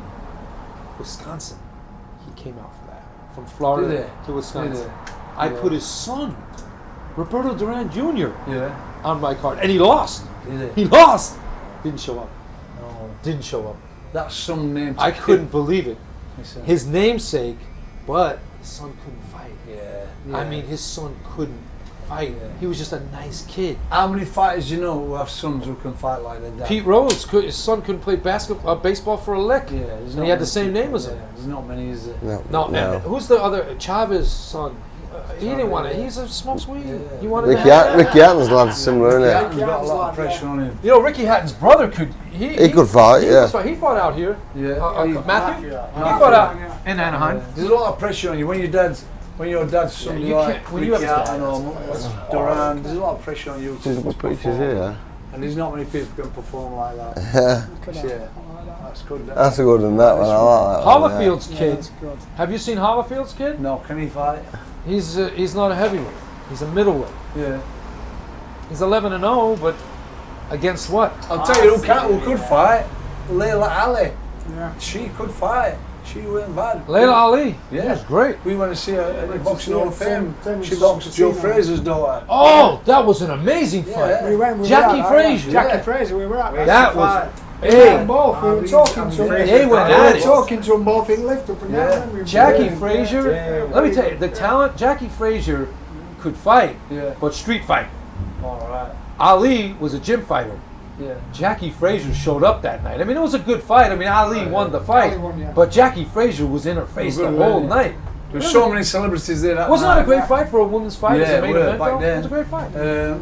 Wisconsin. He came out for that from Florida Did to Wisconsin. Did I Yeah. put his son, Roberto Duran Jr., Yeah. on my card, and he lost. Did He lost. Didn't show up. No. Didn't show up. That's some name. to I kill. couldn't believe it. He said. His namesake, but his son couldn't fight. Yeah. I mean, his son couldn't fight. Yeah. He was just a nice kid. How many fighters you know who have sons who can fight like their dad? Pete Rose, his son couldn't play baseball for a lick. Yeah, there's And not he had the many same people, name as him. yeah, there's not many, is there? No, and who's the other? Chavez's son. He didn't want it. He's a smokes weed. Yeah. He wanted Ricky, to have Ricky Hatton's lad similar, isn't Yeah, it? he's got a lot of pressure on him. You know, Ricky Hatton's brother could. He could fight, he yeah. was fight. He fought out here. Yeah. Matthew. He Yeah. fought out Yeah. in Anaheim. There's a lot of pressure on you when your dad's somebody you like can't- when you Ricky have- Hatton or Duran. There's a lot of pressure on you. There's good pictures here. And there's not many people can perform like that. Yeah. Could Yeah. have. That's good. That's a good one, that one. I like that one, yeah. Hollifield's Yeah, kid. that's good. Have you seen Hollifield's kid? No, can he fight? He's not a heavyweight. He's a middleweight. Yeah. He's 11-0, but against what? I'll tell you who could fight. Layla Ali. Yeah. She could fight. She went bad. Layla Ali. Yeah. He was great. We went to see her at the Boxing Hall of Fame. Same She with boxed Joe Cena. Fraser's daughter. Oh, that was an amazing fight. Yeah. We went. Jackie Frazier. Jackie Fraser. We were at. That was. We were Hey, both. We were talking to them. They went We at were it. talking to them both in lift up and Yeah. down. We were Jackie really- Frazier. yeah, Let me tell you, the talent. Jackie Frazier could fight, Yeah. but street fight. All right. Ali was a gym fighter. Yeah. Jackie Frazier showed up that night. I mean, it was a good fight. I mean, Ali won the fight, Ali won, yeah. but Jackie Frazier was in her face the Good, whole yeah. night. There's so many celebrities there. That Wasn't that a night. great fight for a women's fight? as Yeah, a main it was, event, back though? then. It was a great fight.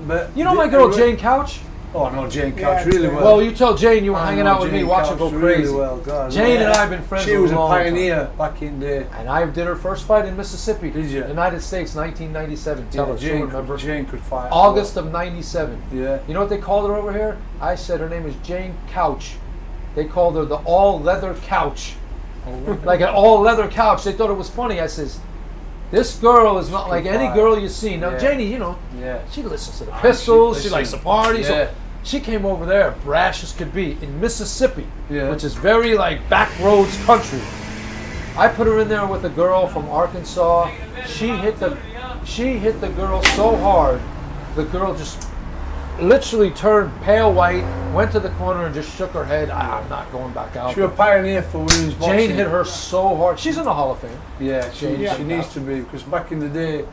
But You know my girl Jane Couch? Oh no, Jane Yeah, Couch really Jane. well. Well, you tell Jane you were I hanging know out with me, Jane watching Couch go crazy. Really well. God, Jane yeah. and I have been friends She for was a a long pioneer back in the. And I did her first fight in Mississippi. Did you? United States, 1997. Tell her, she'll Jane, remember. Jane could fight. August of 97. Yeah. You know what they called her over here? I said her name is Jane Couch. They called her the all-leather couch. Like an all-leather couch. They thought it was funny. I says, this girl is not like any fight. girl you see. Now, Yeah. Janie, you know, Yeah. she listens to the Pistols. She listens. likes the party. Yeah. So she came over there, brash as could be, in Mississippi, Yeah. which is very like back roads country. I put her in there with a girl from Arkansas. She hit the girl so hard, the girl just literally turned pale white, went to the corner and just shook her head. I'm not going back out. She was a pioneer for women's boxing. Jane hit her so hard. She's in the Hall of Fame. Yeah, Jane, she she- needs to be because back in the day,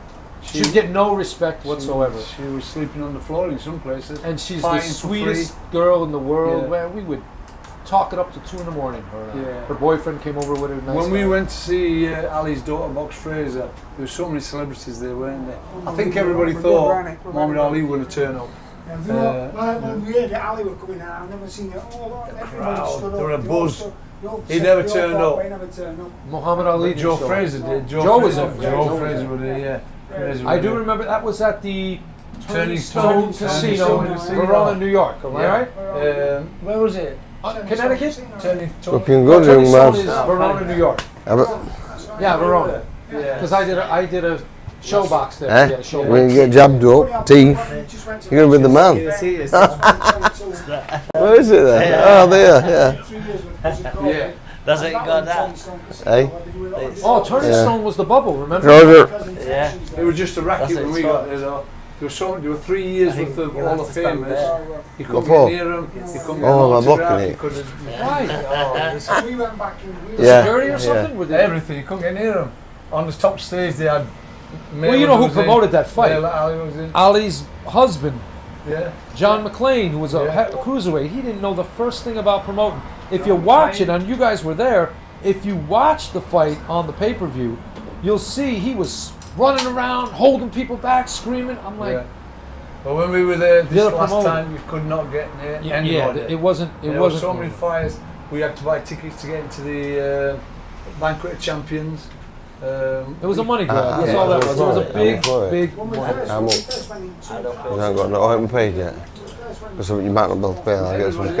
She would get no respect whatsoever. She was sleeping on the floor in some places. And she's the fighting for sweetest free. girl in the world. Yeah. Man, we would talk it up to 2 in the morning. Her, Yeah. her boyfriend came over with her. Nice When we guy. went to see Ali's daughter box Fraser, there were so many celebrities there, weren't there? I think everybody thought Muhammad Ali was going to turn up. And you know, when we heard that Ali were coming out, I've never seen it. Everybody crowd, stood up. there were a They all buzz. stood- they all He said never they all turned thought up. He never turned up. Muhammad Ali Joe didn't show up. Fraser did. Joe was Fraser, in. Joe Fraser was there, yeah. Fraser I was do there. remember that was at the Turning Stone Stone Casino Casino in in Verona, New York. Am I Yeah. right? Where was it? Connecticut? Turning Looking No, good, Turning young Stone man. is Verona, New York. Have it? Yeah, Verona. Yeah. Because I did a show box there. Eh? Yeah, a show When you box. get jabbed up, teeth, you're going to be the man. Where is it then? Oh, there, yeah. Yeah. Does it got that? Hey? Oh, Turning Yeah. Stone was the bubble, remember? Roger. Yeah. It was just a racket That's when it, we so- got there though. There were 3 years worth of you'll Hall have of to stand Famers. there. You couldn't Before? get near them. You couldn't get Oh, an I'm looking autograph. at You it. couldn't. Why? We went back and we Yeah. Security or something? Were they- Everything. You couldn't get near them. On the top stage they had. Well, you know who promoted that fight? Ali was in. Ali's husband, Yeah. John McClane, who was a Yeah. cruiserweight. He didn't know the first thing about promoting. If you watch it, and you guys were there, if you watch the fight on the pay-per-view, you'll see he was running around, holding people back, screaming. I'm like, Yeah. But when we were there The this other last promoter- time, you could not get near yeah, anybody. it wasn't. It There were wasn't. so many fights. We had to buy tickets to get into the Banquet of Champions. It was a money grab. That's yeah, all that I'm was. It was a for it. big, I'm for it. big When we money. first How went, much? we first went in You haven't got no haven't paid yet. Because you might not be able to pay.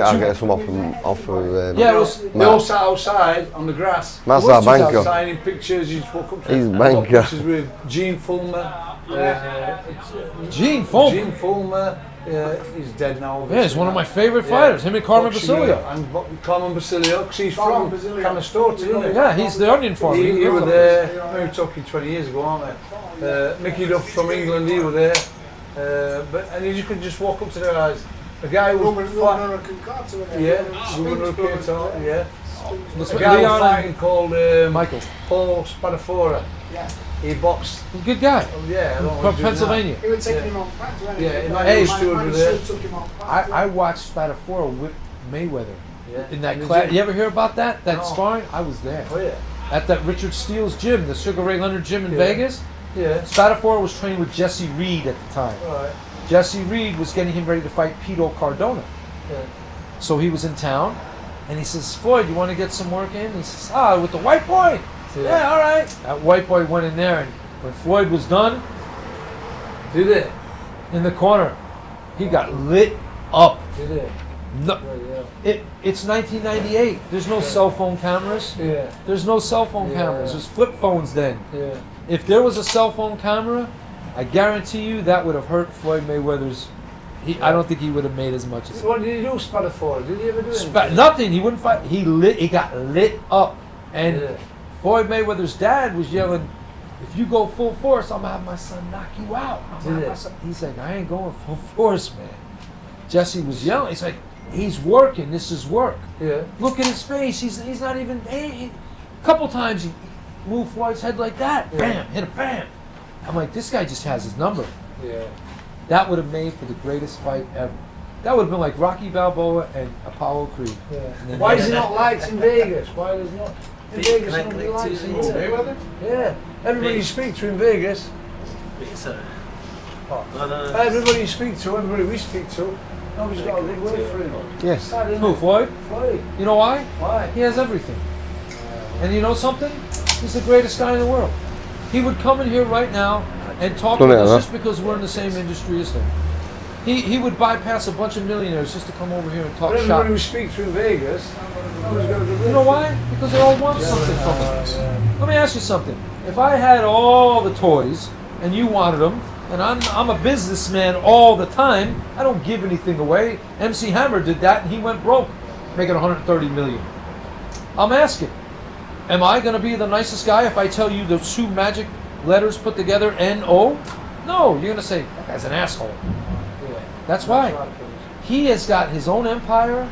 I'll get some off of Yeah, it was. They all sat outside on the grass. Matt's It was our 2000. banker. Signing pictures, you just walk up to He's them. banker. Got pictures with Gene Fulmer. Gene Fulmer. Gene Fulmer, he's dead now. Yeah, he's one of my favorite Yeah. fighters. Him and Carmen Boxing, Basilio. And Carmen Basilio, because he's Carmen from Basilio. Canastota, isn't he? Yeah, he's the onion farmer. He lives were up there, we were talking 20 years ago, aren't we? Mickey Duff from England, he were there. And you could just walk up to their guys. The guy who was fighting, yeah, yeah. This A was guy who was Leon fighting and called Michael. Paul Spadafora. Yeah. He boxed, He's a good guy. yeah, I don't know what From he's doing Pennsylvania. He was taking him on pads, wasn't he? Yeah, Emmanuel Hey, Stewart was there. Took him on I pads. watched Spadafora whip Mayweather Yeah. in that the class. gym. You ever hear about that? That No. sparring? I was there. Oh yeah, At that Richard Steele's gym, the Sugar Ray Leonard gym in Yeah. Vegas. yeah. Spadafora was training with Jesse Reed at the time. All right. Jesse Reed was getting him ready to fight Pito Cardona. Yeah. So he was in town, and he says, Floyd, you want to get some work in? He says, with the white boy? Yeah, all right. That white boy went in there, and when Floyd was done, Did it? in the corner, he got lit up. Did it? No, it's 1998. There's no cell phone cameras. Yeah. There's no cell phone cameras. There's flip phones then. Yeah. If there was a cell phone camera, I guarantee you that would have hurt Floyd Mayweather's. I don't think he would have made as much as. What did he do, Spada for? Did he ever do anything? Nothing. He wouldn't fight. He got lit up, and Floyd Mayweather's dad was yelling, "If you go full force, I'm gonna have my son knock you out." He's like, "I ain't going full force, man." Jesse was yelling. He's like, "He's working. This is work." Yeah. Look at his face. He's not even. A couple times he moved Floyd's head like that. Yeah. Bam, hit him. Bam. I'm like, this guy just has his number. Yeah. That would have made for the greatest fight ever. That would have been like Rocky Balboa and Apollo Creed. Yeah. And then Why is he not lights in Vegas? Why is not in Vegas nobody lights in Mayweather? Yeah. Everybody you speak to in Vegas. Everybody you speak to, everybody we speak to, nobody's got a good word for him. Yes. Sad, isn't Who, it? Floyd? Floyd. You know why? Why? He has everything. And you know something? He's the greatest guy in the world. He would come in here right now and talk to us just because we're in the same industry as him. He would bypass a bunch of millionaires just to come over here and talk But shop. everybody we speak to in Vegas, nobody's got a good word. You know why? Because they all want something from us. Let me ask you something. If I had all the toys and you wanted them, and I'm a businessman all the time, I don't give anything away. MC Hammer did that and he went broke, making 130 million. I'm asking, am I going to be the nicest guy if I tell you the two magic letters put together, N-O? No, you're going to say, that guy's an asshole. That's why. He has got his own empire.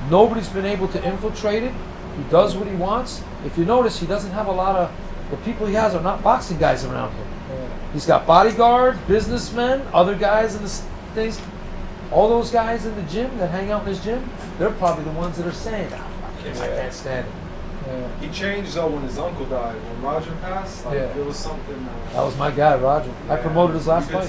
Nobody's been able to infiltrate it. He does what he wants. If you notice, he doesn't have a lot of, the people he has are not boxing guys around him. He's got bodyguards, businessmen, other guys in the things. All those guys in the gym that hang out in his gym, they're probably the ones that are saying, "Ah, fuck him, I can't stand it." He changed though when his uncle died. When Roger passed, like, it was something. That was my guy, Roger. I promoted his last fight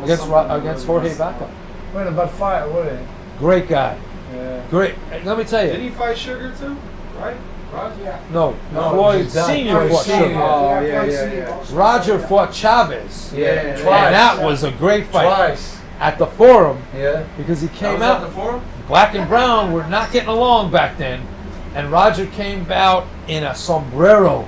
against Jorge Vaca. What a bad fighter, wasn't he? Great guy. Yeah. Great. Let me tell you. Did he fight Sugar too? Right? Roger? Yeah. No, No, Floyd his dad. Senior fought Senior. Sugar. Oh, yeah. Roger fought Chavez. Yeah, And twice. that was a great fight. Twice. At the Forum. Yeah. Because he That came was out. at the forum? Black and brown were not getting along back then. And Roger came out in a sombrero,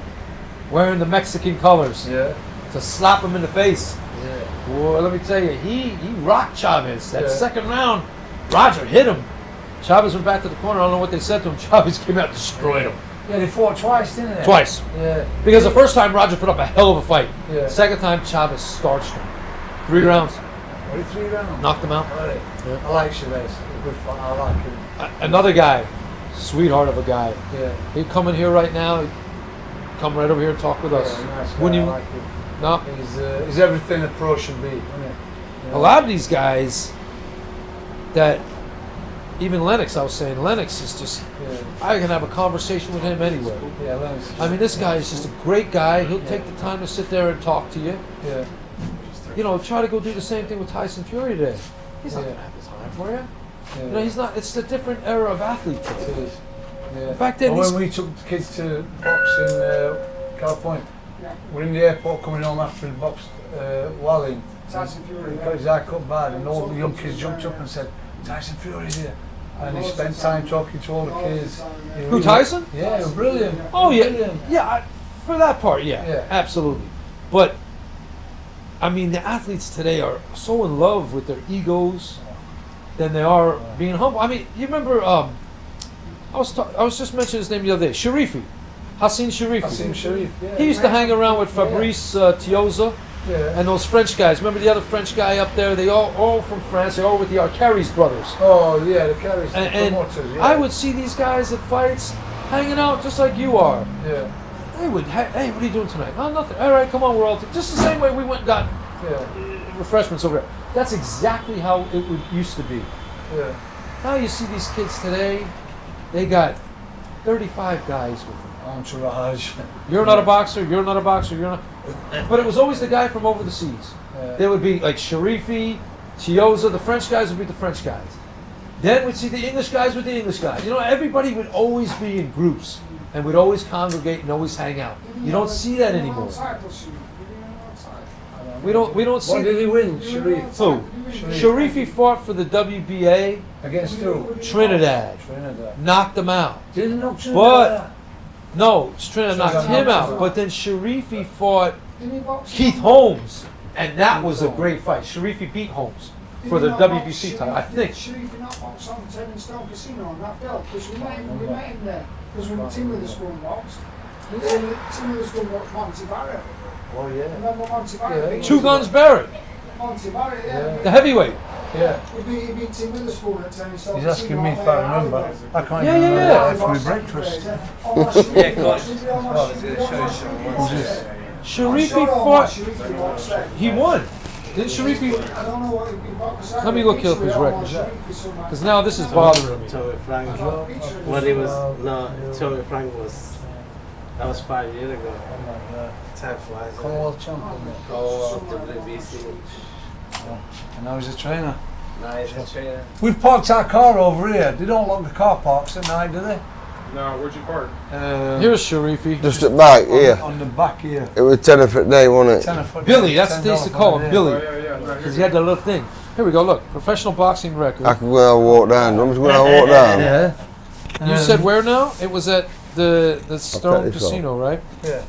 wearing the Mexican colors, Yeah. to slap him in the face. Yeah. Boy, let me tell you, he rocked Chavez. That Yeah. second round, Roger hit him. Chavez went back to the corner. I don't know what they said to him. Chavez came out and destroyed him. Yeah, they fought twice, didn't they? Twice. Yeah. Because the first time, Roger put up a hell of a fight. Yeah. Second time, Chavez starched him. 3 rounds. Only 3 rounds. Knocked him out. Really? Yeah. I like Chavez. Good fight. I like him. Another guy, sweetheart of a guy. Yeah. He'd come in here right now. He'd come right over here and talk with us. Yeah, nice guy. When I you, like him. no, He's everything a pro should be, isn't he? a lot of these guys that, even Lennox, I was saying, Lennox is just, I can have a conversation with him anywhere. Yeah, Lennox. I mean, this guy is just a great guy. He'll take the time to sit there and talk to you. Yeah. You know, try to go do the same thing with Tyson Fury today. He's not going to have the time for you. Yeah. You know, he's not, it's a different era of athlete today. It is. Yeah. Back then, And these- when we took the kids to box in California, we're in the airport coming home after the box Walling. Tyson Fury. He got his eye cut bad, and all the young kids jumped up and said, "Tyson Fury's here." And he spent time talking to all the kids. Who, Tyson? Yeah, brilliant. Oh yeah, Brilliant. yeah. For that part, yeah, Yeah. absolutely. But I mean, the athletes today are so in love with their egos than they are being humble. I mean, you remember? I was just mentioning his name the other day, Sharifi, Hassan Sharifi. Hassan Sharif. Yeah. He used to hang around with Fabrice Tioza Yeah. and those French guys. Remember the other French guy up there? They all from France. They all with the Arcaris brothers. Oh yeah, the carries. And promoters. Yeah. I would see these guys at fights hanging out just like you are. Yeah. They would, hey, what are you doing tonight? Oh, nothing. All right, come on, we're all just the same way we went and got Yeah. refreshments over there. That's exactly how it used to be. Yeah. Now you see these kids today, they got 35 guys with them. Entourage. You're not a boxer, you're not a boxer, you're not. But it was always the guy from over the seas. Yeah. They would be like Sharifi, Tioza, the French guys would be the French guys. Then we'd see the English guys with the English guys. You know, everybody would always be in groups and would always congregate and always hang out. You don't see that anymore. We don't see. What did he win? Sharif. Who? Sharifi fought for the WBA Against who? Trinidad. Trinidad. Knocked him out. Didn't knock Trinidad But out. no, Trinidad knocked him out. But then Sharifi fought Keith Holmes, and that was a great fight. Sharifi beat Holmes for the WBC title, I think. Sharifi not box on 10 in Stone Casino on that belt, because we met him there. Because when Tim Witherspoon boxed, Tim Witherspoon boxed Monty Barrett. Oh yeah. Remember Monty Barrett? Two Guns Barrett, Monty Barrett, yeah. the heavyweight. Yeah. He beat Tim Witherspoon at 10 in Stone He's Casino. asking me if I remember. I can't Yeah, even yeah, remember yeah. that for my breakfast. Yeah, of course. Sharifi fought. He won. Didn't Sharifi? I don't know what he boxed. Let me look up his records. Because now this is bothering me. Toby Frank, when he was Toby Frank that was 5 years ago. Time flies. Commonwealth champion. WBC. And now he's a trainer. Nice trainer. We've parked our car over here. They don't lock the car parks at night, do they? No, where'd you park? Here's Sharifi. Just at back here. On the back here. It was 10 a day, wasn't it? 10 a foot. Billy, that's what they used to call him, Oh, Billy. yeah, right Because he here. had that little thing. Here we go, look. Professional boxing record. I could go and walk down. I'm just going to walk down. Yeah. You said where now? It was at the Stone this off. Casino, right? Yeah.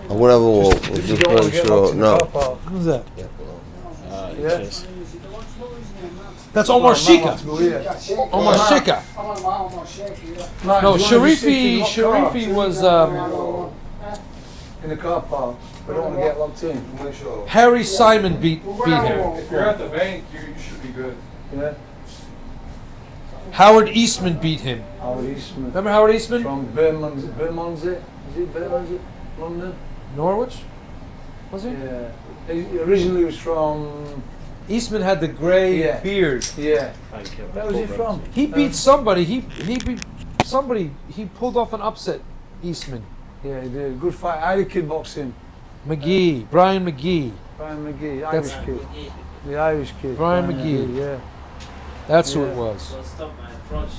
I'm going to have a walk. If Just you don't want to make get locked sure. in the car No. park. Who's that? Yeah. That's Omar Shika. Go here. Omar Shika. Right, No, do you want to just sit in Sharifi. the car? Sharifi was In the car park. We don't want to get locked in. Harry Simon beat him. If you're at the bank, you should be good. Yeah. Howard Eastman beat him. Howard Eastman. Remember Howard Eastman? From Bermondsey. Is it Bermondsey? London? Norwich? Was he? Yeah. He originally was from. Eastman had the gray Yeah. beard. Yeah. Where was he from? He beat somebody. He beat somebody. He pulled off an upset. Eastman. Yeah, he did. Good fight. Irish kickboxing. McGee. Brian McGee. Brian McGee. That's- Irish kid. The Irish kid. Brian McGee. Yeah. That's who Yeah. it was. Stop my approach.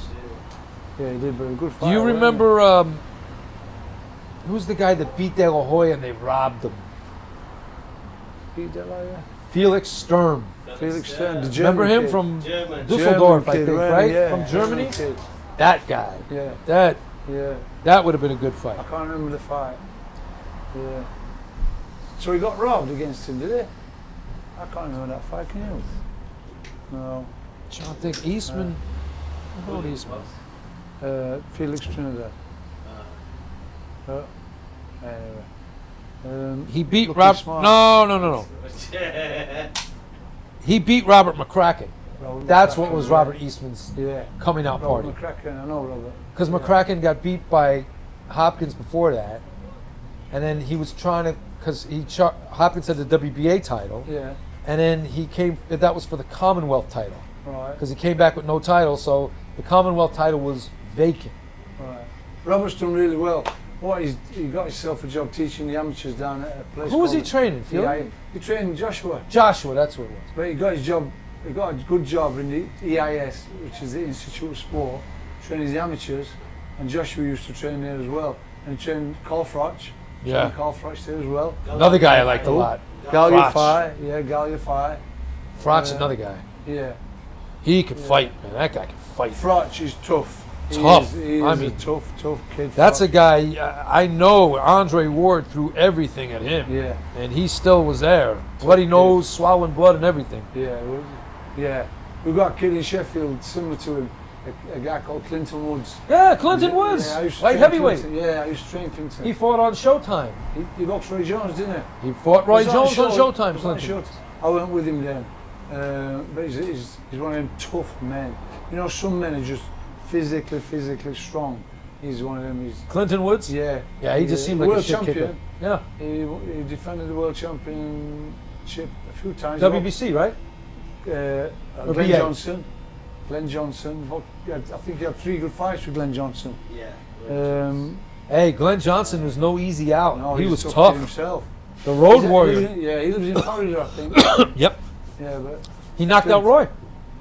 Yeah, he did. Very good fight. Do you wasn't remember who's the guy that beat De La Hoya and they robbed him? he? Pete Delaya. Felix Sturm. Felix Stern. The German Remember him kid. from German. Dusseldorf, German I kid, think, right? right? Yeah. From Germany. German kid. That guy. Yeah. That Yeah. would have been a good fight. I can't remember the fight. Yeah. So he got robbed against him, did he? I can't remember that fight, can you? No. I think Eastman. How old Eastman? Felix Trinidad. Anyway. He beat looking Robert. smart. No. He beat Robert McCracken. Robert That's McCracken, what was yeah. Robert Eastman's Yeah. coming out Robert party. McCracken, I know Robert. Because McCracken got beat by Hopkins before that, and then he was trying to, because Hopkins had the WBA title, Yeah. and then he came. That was for the Commonwealth title, Right. because he came back with no title, so the Commonwealth title was vacant. Right. Robert's done really well. He got himself a job teaching the amateurs down at a place. Who was he called- training? Phil? He trained Joshua. Joshua, that's what it was. But he got his job. He got a good job in the EIS, which is the Institute of Sport, training the amateurs, and Joshua used to train there as well. And he trained Carl Froch. Yeah. Trained Carl Froch there as well. Another guy I liked a lot. Galia Froch. Fai, yeah, Galia Fai. Froch's another guy. Yeah. He could fight, man. That guy can fight. Froch is tough. Tough. He I is mean, a tough kid. That's a Froch. guy, I know Andre Ward threw everything at him. Yeah. And he still was there. Bloody nose, swallowing blood and everything. Yeah. We've got a kid in Sheffield similar to him, a guy called Clinton Woods. Yeah, Clinton Woods. Yeah, I used to Light train heavyweight. Clinton. Yeah, I used to train Clinton. He fought on Showtime. He boxed Roy Jones, didn't he? He fought Roy Was that Jones on show? Showtime, Was that Clinton. show? I went with him then. But he's one of them tough men. You know, some men are just physically strong. He's one of them. He's Clinton Woods? yeah. Yeah, he just seemed like world a shit kicker. champion. Yeah. He defended the world championship a few times. WBC, right? Or Glenn BA? Johnson. I think he had 3 good fights with Glenn Johnson. Yeah. Hey, Glenn Johnson was no easy out. No, he he's was tough tough. to himself. The road He warrior. lives in Florida, I think. Yep. Yeah, but He knocked out Roy.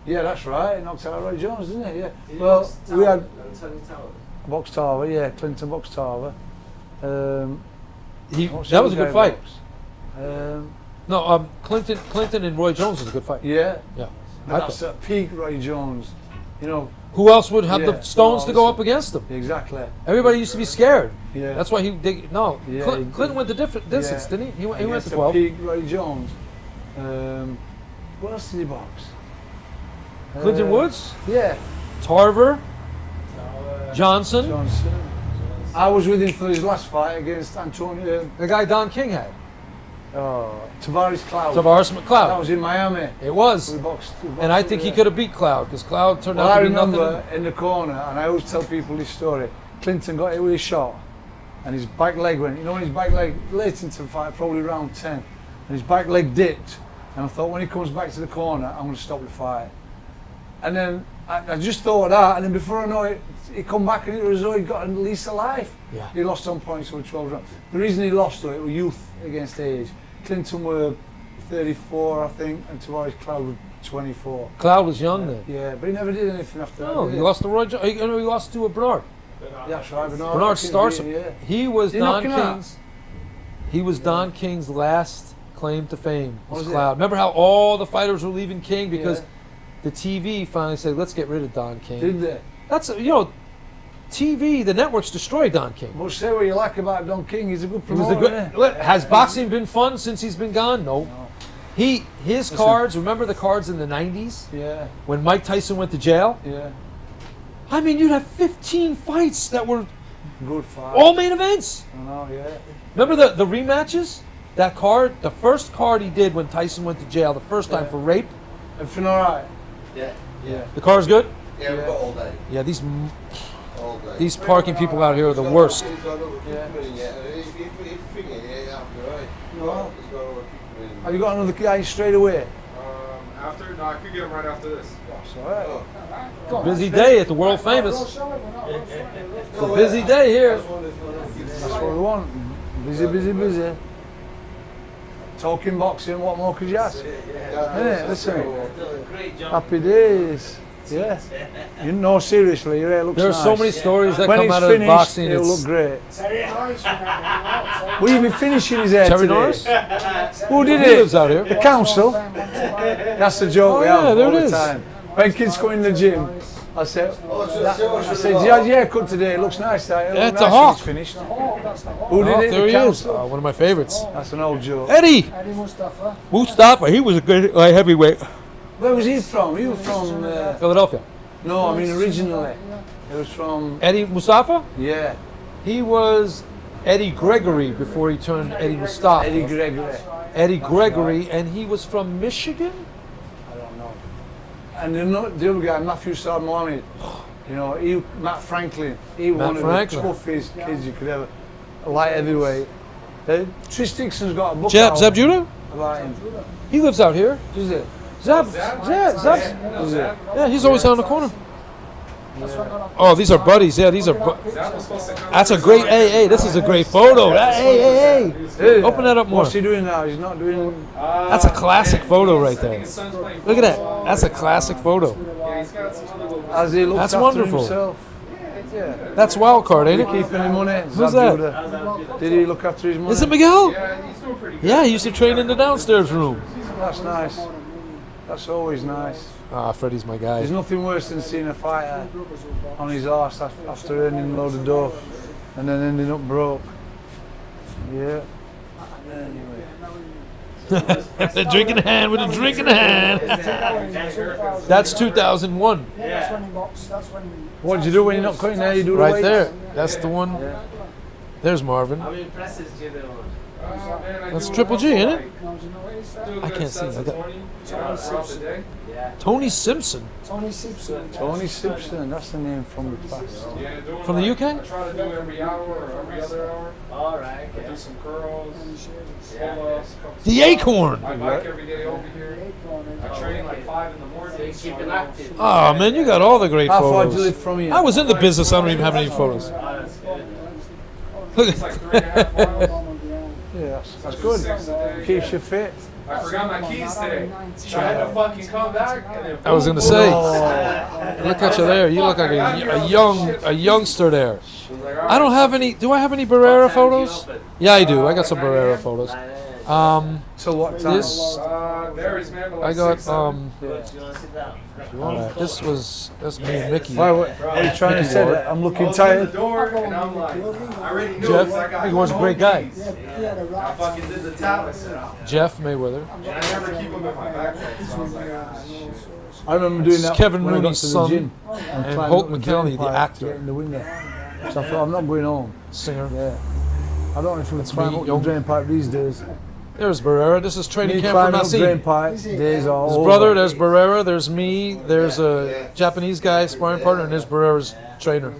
yeah, that's right. He knocked out Roy Jones, didn't he? Yeah. Well, we had Box Tower, yeah, Clinton Box Tower. That What's was the a good guy fight. box? No, Clinton and Roy Jones was a good fight. Yeah. Yeah. But that's at peak Roy Jones. You know. Who else would have Yeah, the stones no, to go listen. up against him? Exactly. Everybody used to be scared. Yeah. That's why Yeah, Clinton went the different distance, Yeah. didn't he? He went to Against 12. peak Roy Jones. What else did he box? Clinton Woods, Yeah. Tarver, Johnson, Johnson. I was with him for his last fight against Antonio. the guy Don King had, Tavares Cloud. Tavares That McLeod. was in Miami. It was. We boxed And I think he could have beat Cloud because Cloud turned Well, out I to be remember nothing. in the corner, and I always tell people this story. Clinton got hit with a shot, and his back leg went. You know, when his back leg late into the fight, probably round 10, and his back leg dipped. And I thought, when he comes back to the corner, I'm going to stop the fight. And then I just thought that, and then before I know it, he come back and it was as though he'd got a lease of life. Yeah. He lost on points over 12 rounds. The reason he lost, though, it was youth against age. Clinton were 34, I think, and Tavares Cloud was 24. Cloud was young then. Yeah, but he never did anything after that. No, did he lost to Roy Jones. He lost to Bernard. That's right, Bernard Starson. Yeah. He was Did he knock Don him out? King's. He was Don King's last claim to fame. Was Was it? Cloud. Remember how all the fighters were leaving King because Yeah. the TV finally said, "Let's get rid of Don King." Did they? That's TV. The networks destroyed Don King. Well, say what you like about Don King. He's a good He was promoter. the isn't he? good. Has boxing been fun since he's been gone? No. His cards. Remember the cards in the '90s Yeah, when Mike Tyson went to jail? yeah. I mean, you'd have 15 fights that were Good fight. all main events. I know, yeah. Remember the rematches? That card, the first card he did when Tyson went to jail the first time for rape. Everything all right? Yeah. Yeah. The car's good? Yeah, we've got all day. Yeah, All day. these parking people out here are the worst. He's got another keeper in yet. If you think it, yeah, I'll be right. No. He's got another keeper in. Have you got another guy straight away? After? No, I could get him right after this. That's all right. Oh. Busy day at the world famous. It's a busy day here. That's what we want. Busy, busy, busy. Talking boxing, what more could you ask? Innit? Listen, happy days. Yeah. You know, seriously, your hair looks There are nice. so many stories that When come it's out of finished, boxing. it'll It's look great. Terry Norris from that. Will you be finishing his hair Terry today? Norris. Who did He it? lives out here. The council. That's the joke Oh, we yeah, have there all it the is. time. When kids come in the gym, I say, did you have your haircut today? It looks nice. That. Yeah, it's a nice when hawk. it's finished. Oh, Who did it? there The he is. council. One of my favorites. That's an old joke. Eddie Eddie Mustafa. Mustafa. He was a good heavyweight. Where was he from? He was from, Philadelphia. no, I mean originally. He was from, Eddie Mustafa. yeah, He was Eddie Gregory before he turned Eddie Mustafa. Eddie Gregory. Eddie Gregory, and he was from Michigan. I don't know. And the other guy, Matthew Sarmalani, you know, Matt Franklin, he was Matt one Franklin. of the toughest kids you could ever, a light heavyweight. Trish Dixon's got a book Zeb out Judah. about him. He lives out here. Is it? Zeb. Is it? Yeah, he's always on the corner. Oh, these are buddies. Yeah, these are. That was supposed to come. That's a great. Hey, this is a great photo. Hey. Hey, Open that up more. What's he doing now? He's not doing. That's a classic photo right there. His son's playing Look at that. football. That's a classic photo. Yeah, he's got some other little. As he looks That's after wonderful. himself. Yeah. That's wild card, ain't Did he it? keep any money? Who's Zab that? Judah. Did he look after his money? Is it Miguel? Yeah, he's doing pretty good. Yeah, he used to train in the downstairs room. That's nice. That's always nice. Ah, Freddie's my There's guy. nothing worse than seeing a fighter on his arse after earning a load of dough and then ending up broke. Yeah. A drink in the hand with a drink in the hand. That's 2001. Yeah, that's when he boxed. That's when he. What do you do when you're not cutting hair? You do the Right weights? there. That's the one. Yeah. There's Marvin. I'm impressed with you though. Man, I That's do Triple G, enough ain't it? like, No, do you know what he's do that? I good can't see. sets I of got- 20 throughout the day. Yeah. Tony Simpson Tony Simpson. Tony Simpson, that's the name from the past. Yeah, doing from the like, UK. I try to do every hour or every other hour. All right. I do some curls, Yeah. pull-ups, couple The squats. Acorn. I bike every day over here. I train like 5 in the morning. So you keep it I active. Oh man, you got all the great How far do you live photos. from here? I was in the business. I don't even have any photos. Oh, that's good. Look It's like at 3.5 miles. Yeah, that's good. 6 a day. Keeps you fit. I forgot my keys today. So I had to fucking come back and then I was gonna say. Oh. Look at you there. You look like a youngster there. I was like, I don't have any. Do I have any Barrera photos? Yeah, I do. I got some Barrera photos. Till what time? This Varies, man. But I like got 6, 7. that's me and Mickey. Why, what are you trying to say? That I'm looking tired? The door, and I'm like, I already knew Jeff, it, I got he was a great guy. I fucking did the talent setup. Jeff Mayweather. And I never keep them in my backpack, so I was like, ah, shit. I remember doing that Kevin when I got Rooney's to the son gym and climbed Holt up the McKelney, drain the pipe actor. to get in the window. So I thought, I'm not going home. Singer. Yeah. I don't know if we can climb me, up young. the drain pipe these days. There's Barrera. This is training Me camp for climbing up drain Nassim. pipe days are His over. brother, there's Barrera, there's me, there's a Japanese guy, sparring partner, and there's Barrera's trainer.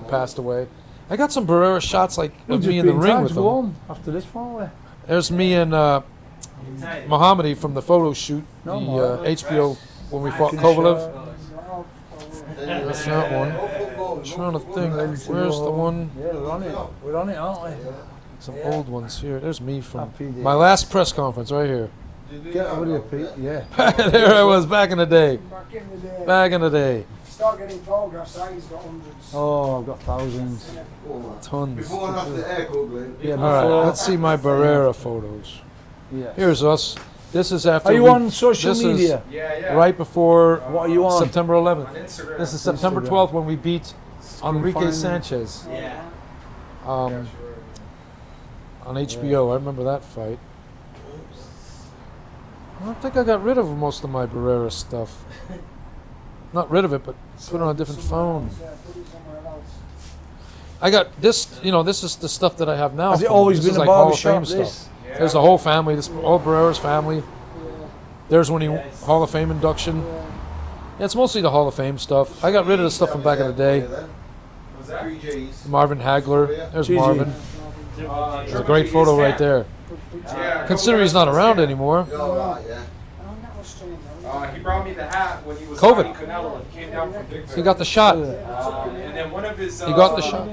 Passed away. I got some Barrera shots like We'll of just me in be the in ring time with to go him. home after this, won't we? There's me and Mohammedi from the photo shoot, the No, HBO when we fought Kovalev. That's that one. I'm trying to think. Where's the one? Yeah, we're on it. We're on it, aren't we? Some old ones here. There's me from Happy days. my last press conference right here. Get over here, Pete. Yeah. There I was back in the day. Back in the day. Back in the day. Start getting photographs, he's got hundreds. Oh, I've got thousands. Tons. Before and after the air cold, Glyn. Yeah, All right, before. let's see my Barrera photos. Yeah. Here's us. This is after. Are you we- on social this is media? Yeah. Right before What are you on? September 11th. On Instagram. This is September Instagram. 12th when we beat Enrique find- Sanchez Yeah. on HBO. I remember that fight. I don't think I got rid of most of my Barrera stuff. Not rid of it, but put it on a different phone. I got this, this is the stuff that I have now. Has it from him. always This been is a like Hall of barbershop, Fame this? stuff. There's the whole family, this all Barrera's family. There's when he Hall of Fame induction. Yeah, it's mostly the Hall of Fame stuff. I got rid of the stuff from back in the day. Was that? 3 Gs. Marvin Hagler. There's GG. Marvin. There's a great photo right there. Consider he's not around anymore. Oh, right, yeah. He brought me the hat when he was COVID. fighting Canelo. He came down from Big He got the shot. and then one of his. He got the shot.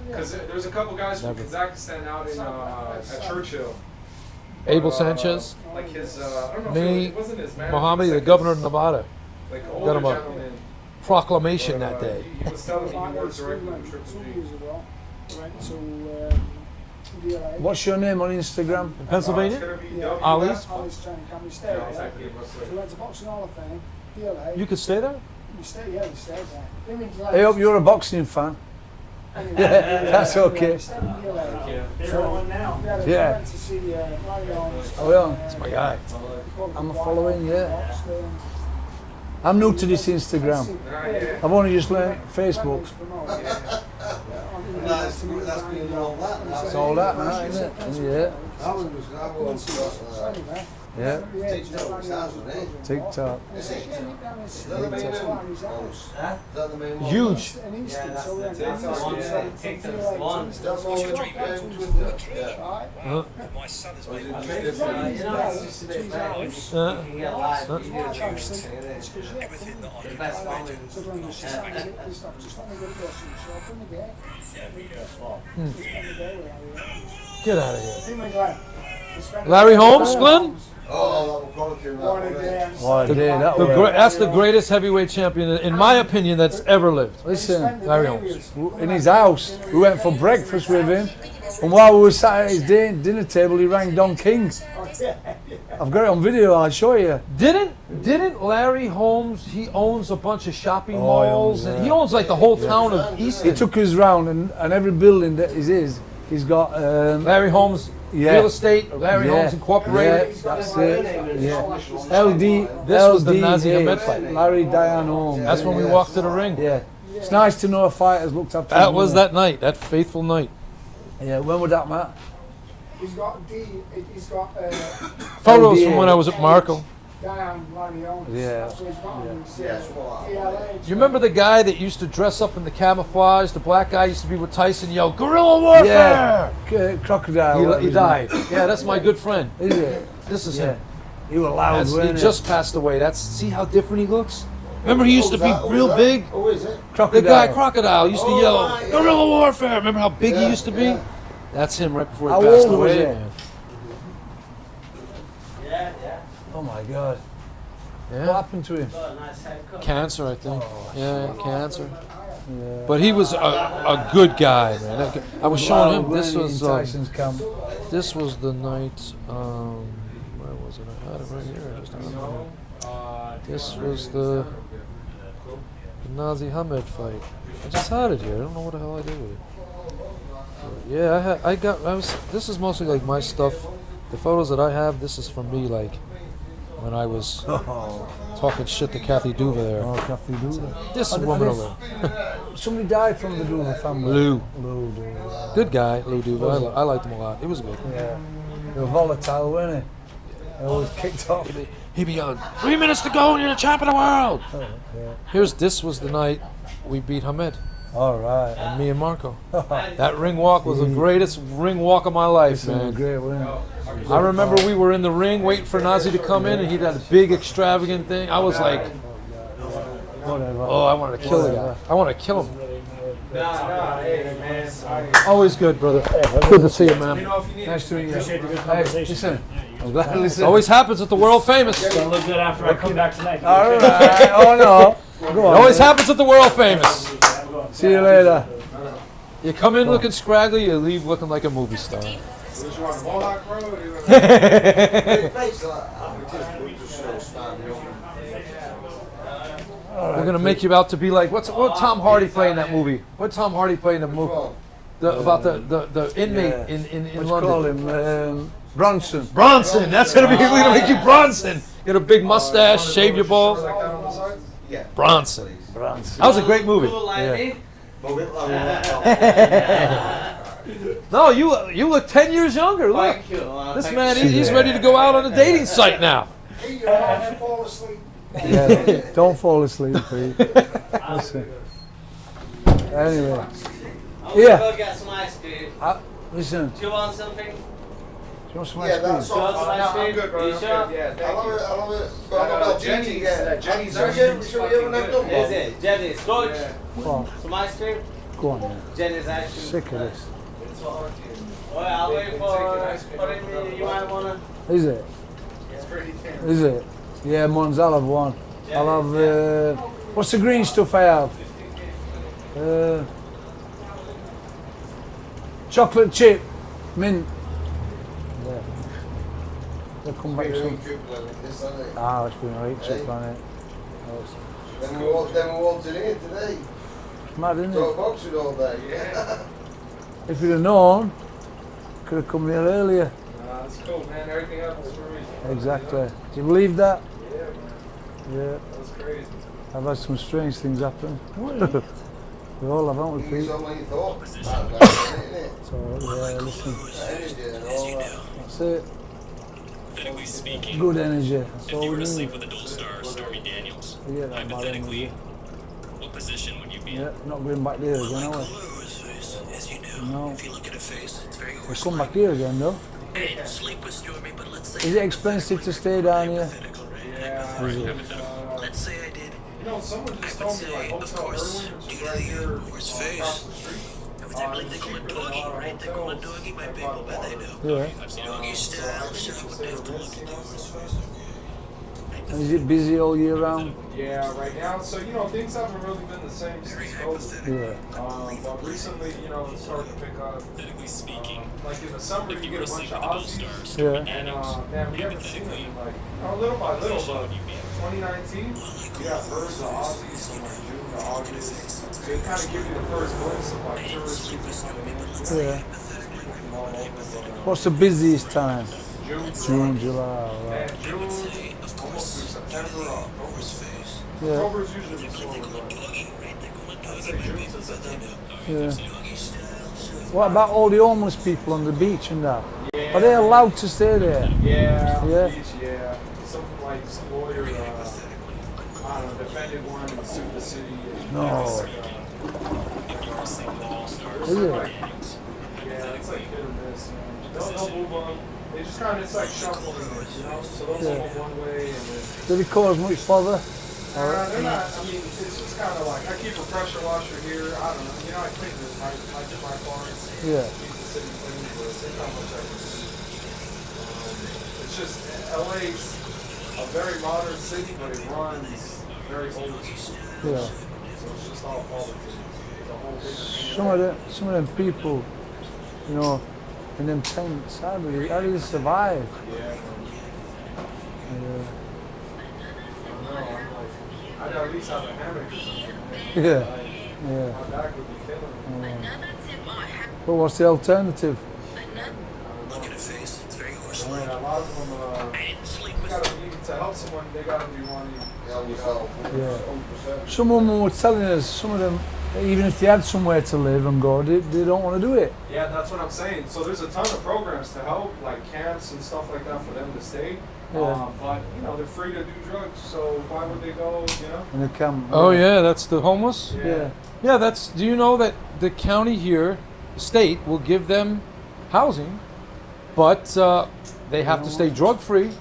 Because there's a couple guys from Kazakhstan out in at Churchill. Abel Sanchez. Like his. I don't know Me, if it wasn't his man. Mohammedi, the governor of Nevada. Like got older him a gentleman. proclamation that day. He was telling me he worked directly with Triple G. What's your name on Instagram? In Pennsylvania? It's gonna be WF. Ali's? Yeah, exactly. So went to Boxing Hall of Fame, DLA. You could stay there? You stay there. I hope you're a boxing fan. That's okay. Yeah. Went to see Larry Holmes. Oh, yeah. That's my guy. I'm following, yeah. I'm new to this Instagram. I've only just learned Facebook. That's been all that now. It's all that now, isn't it? Yeah. I was Yeah. TikTok, hasn't it? TikTok. Is that the main one? Is that the main one? Huge. That's all the Twitter. Yeah. Huh? My son has Was made it one. just Everything that I Get out of here. Larry Holmes, Glenn? Oh, that will quality in that. Oh, yeah, that was. That's the greatest heavyweight champion, in my opinion, that's ever lived. Listen, Larry Holmes. in his house, we went for breakfast with him, and while we were sat at his dinner table, he rang Don King. I've got it on video, I'll show you. Didn't Larry Holmes, he owns a bunch of shopping Oh, malls, and he owns like the whole town of Easton. He took us round, and every building that is his, he's got. Larry Holmes Yeah. Real Estate, Larry Holmes Incorporated. Yeah, that's it. Yeah. LD. This was the Nazi LDA, Ahmed fight. Larry Diane Holmes. That's when we walked to the ring. Yeah. It's nice to know a fighter's looked after. That his was money. that night, that faithful night. Yeah. When was that, Matt? He's got Photos LDA. from when I was at Marco. Diane Larry Holmes. Yeah. So he's got on his, Yeah, so ELA. You remember the guy that used to dress up in the camouflage? The black guy used to be with Tyson, yell, "Guerrilla warfare!" Yeah. Crocodile. He died. Yeah, that's my good friend. Is it? This is Yeah. him. He was loud, He wasn't he? just passed away. See how different he looks? Remember he used to be real big? Oh, is it? The Crocodile. guy Crocodile used to yell, right, yeah. "Guerrilla warfare!" Remember how big he used to be? Yeah. That's him right before he How passed old was away. he? Man. Oh my God. What Yeah. happened to him? Cancer, I think. Yeah, cancer. But he was a good guy, man. I was showing him. This was Tyson's camp. this was the night. Where was it? I had it right here. I just don't know. This was the Nazi Hamed fight. I just had it here. I don't know what the hell I did with it. But yeah, this is mostly like my stuff. The photos that I have, this is from me, like when I was talking shit to Kathy Duva there. Oh, Kathy Duva. This woman over there. Somebody died from the Duva family. Lou. Lou Duva. Good guy, Lou Duva. I liked him a lot. He was good. Yeah. They were volatile, weren't they? They always kicked off. He'd be on 3 minutes to go and you're the champ of the world. Oh, yeah. This was the night we beat Hamed. All right. And me and Marco. That ring walk was the greatest ring walk of my life, man. Great win. I remember we were in the ring waiting for Nazi to come in, and he had a big extravagant thing. I was like, Whatever. oh, I wanted to kill the guy. I wanted to kill him. Always good, brother. Good to see you, man. Nice to meet you. Appreciate the good Hey, conversation. listen. I'm glad to listen. Always happens at the world famous. It's gonna look good after I come back tonight. All right. Oh, no. Go on. Always happens at the world famous. See you later. You come in looking scraggly, you leave looking like a movie star. We're gonna make you out to be like what Tom Hardy play in that movie? What Tom Hardy play in the movie? About the inmate in London. Call him Bronson. Bronson. That's gonna be. We're gonna make you Bronson. Get a big mustache, shave your balls. Bronson. That was a great movie. Yeah. No, you look 10 years younger. Look, this man, he's ready to go out on a dating site now. Eat your mouth and fall asleep. Yeah, don't fall asleep, Pete. Listen. Anyway. Yeah. Go get some ice cream. Listen. Do you want something? Do you want some Yeah, ice cream? that's all. I'm good, bro. You sure? Yeah, I thank love you. it. I love it. But I'm about Jenny's. yeah. Jenny's Sorry, are Jen, sure you haven't had done Is one? it? Jenny's. Coach, Go on. some ice cream? Go on, man. Jenny's ice cream. Sick of this. Alright, I'll wait for you might wanna. Is it? It's pretty thin. Is it? Yeah, Mons, I'll have one. I'll have, what's the green stuff I have? Chocolate chip, mint. Yeah. They'll come back soon. Ah, it's been a right chip on it. Then we walked in here today. It's mad, isn't Got a it? box with all day. If you'd have known, could have come here earlier. That's cool, man. Everything happens for a reason. Exactly. Do you believe that? Yeah, Yeah. that's crazy. I've had some strange things happen. We all have, haven't we, You Pete? saw what you thought. So, yeah, listen. Energy and all that. That's it. Hypothetically speaking, Good energy. That's if all you we were to need. sleep with a dual star, Stormy Daniels, Yeah, that bad hypothetically, energy. what position would you be Yeah, in? not going back there again, are we? As you know, No. if you look at her face, it's very We'll come back here again, though. Hey, sleep with Stormy, but let's say Is it expensive to stay down here? hypothetical, right? Yeah. Is it? Let's say I did. You know, someone just I would told me like say, of Hotel course, Irwin, which is due right to here the horse across face, the street. I would believe they call it doggy, right? They call it doggy, my people, but they know. Yeah. Doggy style, so I wouldn't have to look at the horse face. And is it busy all year round? Yeah, right now. So, you know, things haven't really been the same since COVID. Yeah. But recently, you know, it's starting to pick up. Hypothetically speaking, Like in the summer, if you you were get a to bunch sleep of with a dual star, Aussies. Stormy Yeah. And, Daniels, man, we haven't seen it in like, little by little, but 2019, we got herds of Aussies from like June to August. So it kind of gives you the first glimpse of like tourist season coming in. Yeah. From all over, but, What's the busiest time? June, July, all right. and June, almost through September, October. Yeah. October's usually the slower month. I'd say June to September. Yeah. What about all the homeless people on the beach and that? Are they allowed to stay there? Yeah, on Yeah. the beach, yeah. Some lawyer, I don't know, defended one and sued the city. No. if you were to sleep with a dual star, Is Stormy it? Daniels, Yeah, it's like hit or miss, man. They'll move them. They just kind of, it's like shuffling it, you know? So they'll Yeah. move them one way and then... Did it cause much bother? They're not, I mean, it's just kind of like, I keep a pressure washer here, I don't know, you know, I clean I do my car, Yeah. keep the city clean, but there's not much I can do. It's just, LA's a very modern city, but it runs very old school. Yeah. So it's just all politics. a whole different Some of them people, you know, in them tents, how do they survive? Yeah. I'd at least have a hammock or something. Yeah. My back would be killing me. But what's the alternative? Look at her face. It's very I horse mean, a lot of them, to help someone, they gotta be wanting to help yourself. Yeah. Some of them were telling us, some of them, even if they had somewhere to live and go, they don't want to do it. Yeah, that's what I'm saying. So there's a ton of programs to help, like camps and stuff like that for them to stay. Yeah. But, you know, they're free to do drugs, so why would they go, you know? In a camp. Oh yeah, that's the homeless. Yeah. Yeah, that's. Do you know that the county here, the state, will give them housing, but they have to stay drug free,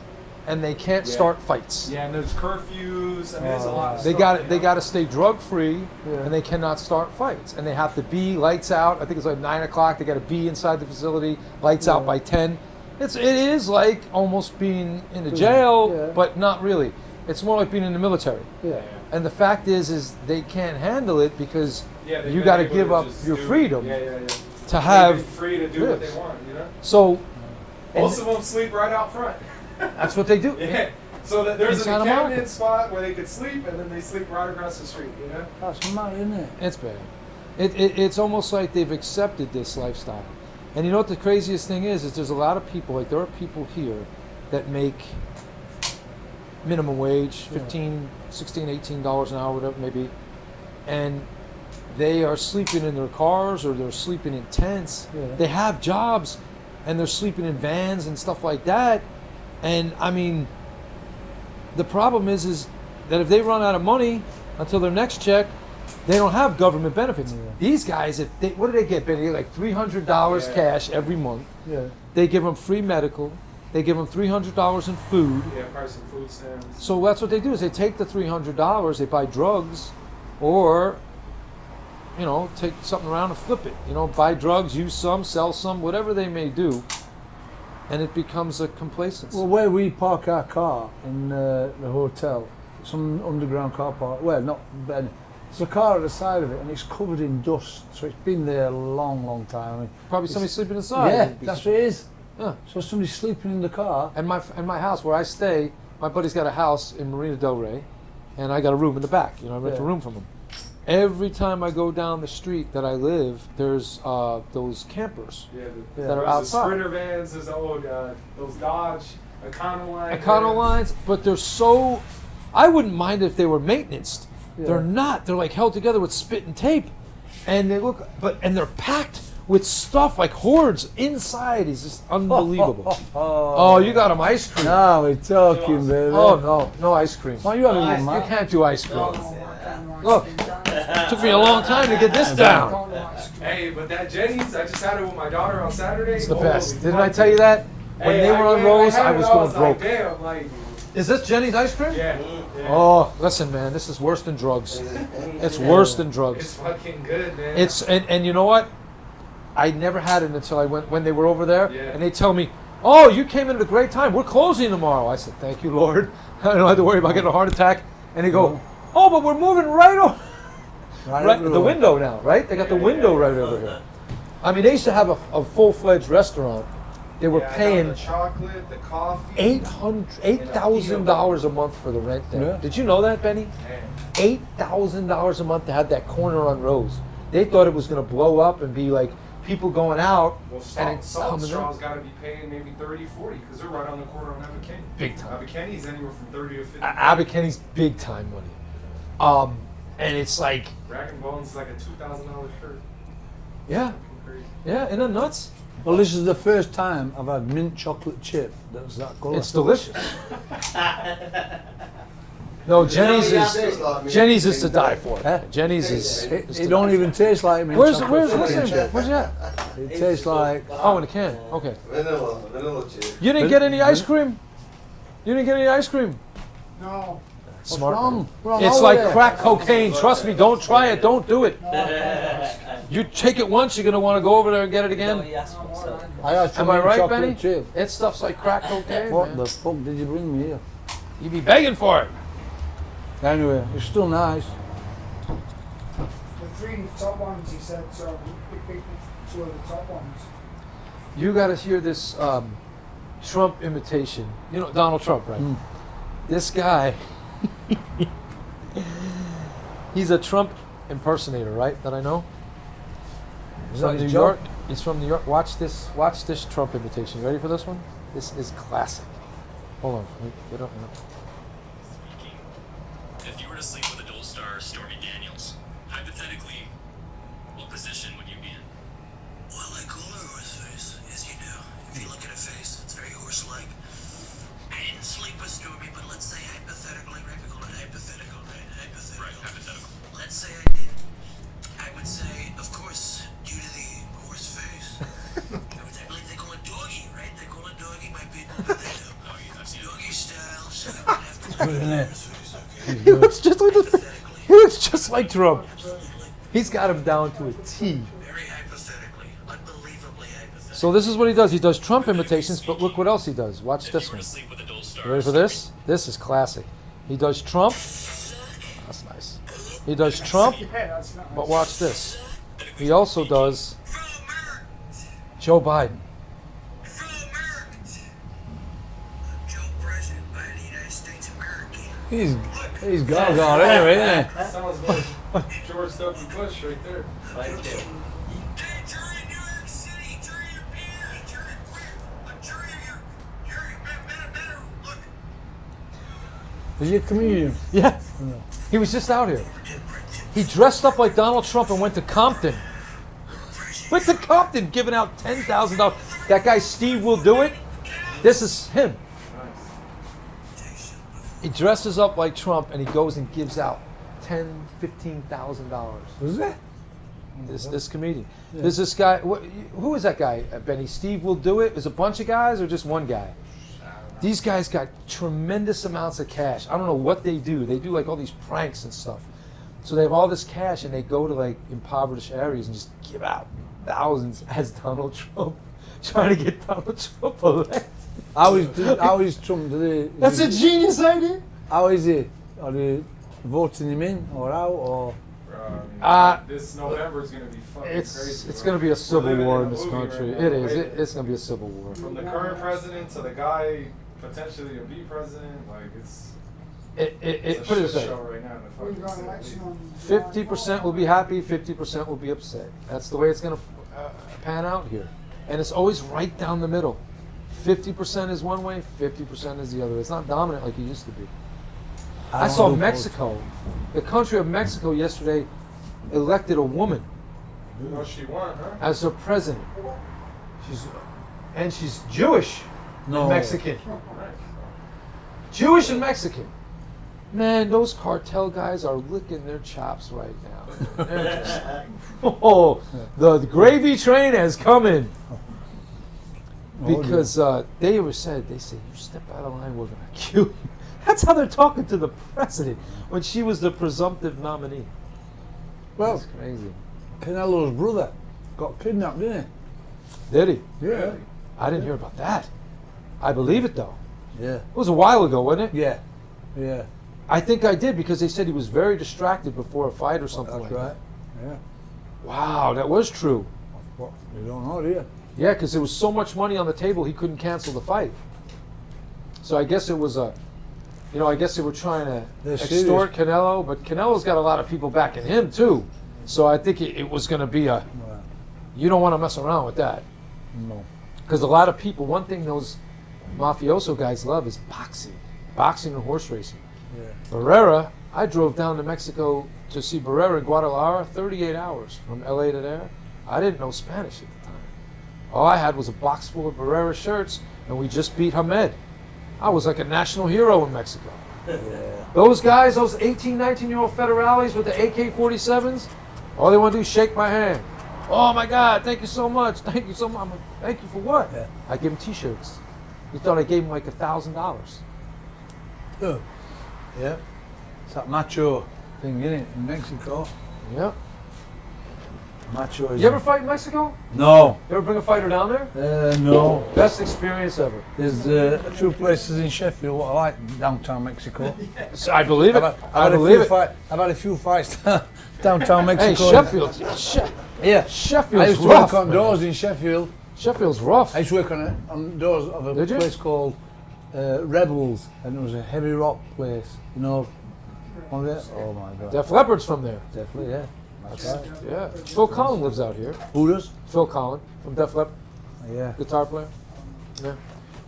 and they can't start fights. Yeah, and there's curfews, and there's a lot of They stuff. got They got to stay drug free, Yeah. and they cannot start fights. And they have to be lights out. I think it's like 9 o'clock. They got to be inside the facility, lights out by 10. It is like almost being in the jail, but not really. It's more like being in the military. Yeah. And the fact is they can't handle it because Yeah, they've you been got to able give to up just your do- freedom yeah. to They've have been free to do what this. they want, you know? So Most of them sleep right out front. that's what they do. Yeah. So that there's Inside an of encampment market. spot where they could sleep, and then they sleep right across the street, you know? That's mad, isn't it? It's bad. It's almost like they've accepted this lifestyle. And you know what the craziest thing is there's a lot of people, like there are people here that make minimum wage, $15, $16, $18 an hour, whatever it may be. And they are sleeping in their cars or they're sleeping in tents. Yeah. They have jobs and they're sleeping in vans and stuff like that. And I mean, the problem is that if they run out of money until their next check, they don't have government benefits. These guys, what do they get, Benny? Like $300 cash every month. Yeah. They give them free medical. They give them $300 in food. Yeah, probably some food stamps. So that's what they do is they take the $300, they buy drugs, or you know, take something around and flip it. You know, buy drugs, use some, sell some, whatever they may do, and it becomes a complacency. Well, where we park our car in the hotel, some underground car park. Well, not, but there's a car at the side of it, and it's covered in dust. So it's been there a long, long time. I mean, Probably somebody sleeping inside. yeah, that's what it is. Yeah. So somebody's sleeping in the car. And my house where I stay, my buddy's got a house in Marina Del Rey, and I got a room in the back. You know, I rent a room from him. Every time I go down the street that I live, there's those campers that are outside. Sprinter vans, there's those Dodge Econolines. Econolines, but they're so. I wouldn't mind if they were maintenanced. Yeah. They're not. They're like held together with spit and tape, and they look. And they're packed with stuff like hordes inside. Is just unbelievable. Oh, you got them ice cream. Now we're talking, baby. Oh no ice cream. Well, you haven't even You can't do ice cream. Look, it took me a long time to get this down. Hey, but that Jenny's, I just had it with my daughter on Saturday. It's the best. Didn't I tell you that? When they were on Rose, I was going broke. Like, damn, like, Is this Jenny's ice cream? yeah. Oh, listen, man, this is worse than drugs. It's worse than It's drugs. fucking good, man. It's and you know what? I never had it until I went when they were over there, and they tell me, "Oh, you came in at a great time. We're closing tomorrow." I said, "Thank you, Lord. I don't have to worry about getting a heart attack." And they go, "Oh, but we're moving right over right the window now, right? They got the window right over here." I mean, they used to have a full-fledged restaurant. They were paying the chocolate, the coffee, $8,000 a month for the rent there. Yeah. Did you know that, Benny? $8,000 a month to have that corner on Rose. They thought it was going to blow up and be like people going out Well, and it's Salt coming in. Straw's got to be paying maybe 30, 40 because they're right on the corner on Abercrombie. Big time. Abercrombie's anywhere from 30 to 50. Abercrombie's big time money. And it's like, Rag and Bones is like a $2,000 shirt. yeah, Crazy. yeah, isn't that nuts? Well, this is the first time I've had mint chocolate chip that's that colour. It's delicious. No, Jenny's is to die for. Jenny's is. It don't even taste like mint Where's chocolate listen? chip. Where's that? It tastes like. Oh, in a can. Okay. Vanilla chip. You didn't get any ice cream? You didn't get any ice cream? No. Smart. wrong? We're on It's holiday. like crack cocaine. Trust me. Don't try it. Don't do it. You take it once, you're gonna want to go over there and get it again. I had some Am I mint right, chocolate Benny? chip. It stuff's like crack cocaine. What man. the fuck did you bring me here? You be begging for it. Anyway, it's still nice. three of the top ones, he said, so we picked two of the top ones. You got to hear this Trump imitation. You know Donald Trump, right? This guy, he's a Trump impersonator, right? That I know. He's from New York. He's from New York. Watch this Trump imitation. You ready for this one? This is classic. Hold on. Get up. If you were to sleep with a dual star Stormy Daniels, hypothetically, what position would you be in? Well, I call her horse face, as you know. If you look at her face, it's very horse-like. I didn't sleep with Stormy, but let's say hypothetically, right? We call it hypothetical, right? Hypothetical. Right, hypothetical. Let's say I did. I would say, of course, due to the horse face, I believe they call it doggy, right? They call it doggy, my people, but they do. I've seen Doggy style, so I would have to Good, isn't it? horse face, okay? He looks just like he looks just like Trump. He's got him down to a T. Very hypothetically, unbelievably hypothetical. So this is what he does. He does Trump imitations, but look what else he does. Watch this one. Sleep with a dual star. You ready for this? This is classic. He does Trump. That's nice. He does Trump, Yeah, that's not but watch this. He also does Joe Biden. Joe President by the United States America. He's got anyway, isn't he? That sounds like George W. Bush right there. Hey, jury in New York City, jury your peers, jury queer, a jury of your better, look. Is he a comedian? Yeah. He was just out here. He dressed up like Donald Trump and went to Compton. Went to Compton giving out $10,000. That guy Steve will do it. This is him. He dresses up like Trump and he goes and gives out $10,000-$15,000. Who's that? This comedian. There's this guy. Who is that guy, Benny? Steve will do it. Is a bunch of guys or just one guy? These guys got tremendous amounts of cash. I don't know what they do. They do like all these pranks and stuff. So they have all this cash and they go to like impoverished areas and just give out thousands as Donald Trump, trying to get Donald Trump elected. How is Trump today? That's a genius idea. How is he? Are they voting him in or out or? This November is going to be fucking crazy. It's going to be a civil living war in in a this movie country. right now. It is. It's going to be a civil war. From the current president to the guy potentially to be president, like it's a Put it shit this show way. right now. in the We've got fucking an city. election on 50% will be happy, 50% will be upset. That's the way it's going to pan out here. And it's always right down the middle. 50% is one way, 50% is the other. It's not dominant like it used to be. I saw Mexico, the country of Mexico yesterday elected a woman Oh, she won, huh? as her president. She's Jewish and Mexican. Jewish and Mexican. Man, those cartel guys are licking their chops right now. They're just like, oh, the gravy train has come in. Because they said, you step out of line, we're going to kill you. That's how they're talking to the president when she was the presumptive nominee. Well, that's crazy. Canelo's brother got kidnapped, didn't he? Did he? Yeah. I didn't hear about that. I believe it though. Yeah. It was a while ago, wasn't it? Yeah. Yeah. I think I did because they said he was very distracted before a fight or something That's like right. that. Yeah. Wow, that was true. Well, you don't know, do you? Yeah, because there was so much money on the table he couldn't cancel the fight. So I guess it was I guess they were trying to extort Canelo, but Canelo's got a lot of people backing him too. So I think it was going to be you don't want to mess around with that. No. Because a lot of people, one thing those mafioso guys love is boxing and horse racing. Yeah. Barrera, I drove down to Mexico to see Barrera in Guadalajara, 38 hours from LA to there. I didn't know Spanish at the time. All I had was a box full of Barrera shirts, and we just beat Hamed. I was like a national hero in Mexico. Yeah. Those guys, those 18, 19-year-old federales with the AK-47s, all they want to do is shake my hand. Oh my God, thank you so much. Thank you so much. I'm like, thank you for what? Yeah. I give them t-shirts. He thought I gave him like $1,000. Oh. Yeah. It's that macho thing, isn't it, in Mexico? Yep. Macho is. You ever fight in Mexico? No. You ever bring a fighter down there? No. Best experience ever. There's two places in Sheffield what I like downtown Mexico. I believe it. I've had a few fights downtown Hey, Mexico. Sheffield. Yeah. Sheffield's I used to rough. work on man. doors in Sheffield. Sheffield's rough. I used to work on doors of a Did you? place called Rebels, and it was a heavy rock place. You know, one of it. Oh my God. Def Leppard's from there. Definitely, yeah. That's right. Yeah. Phil Collin lives out here. Who does? Phil Collin from Def Leppard, Yeah. guitar player. Yeah.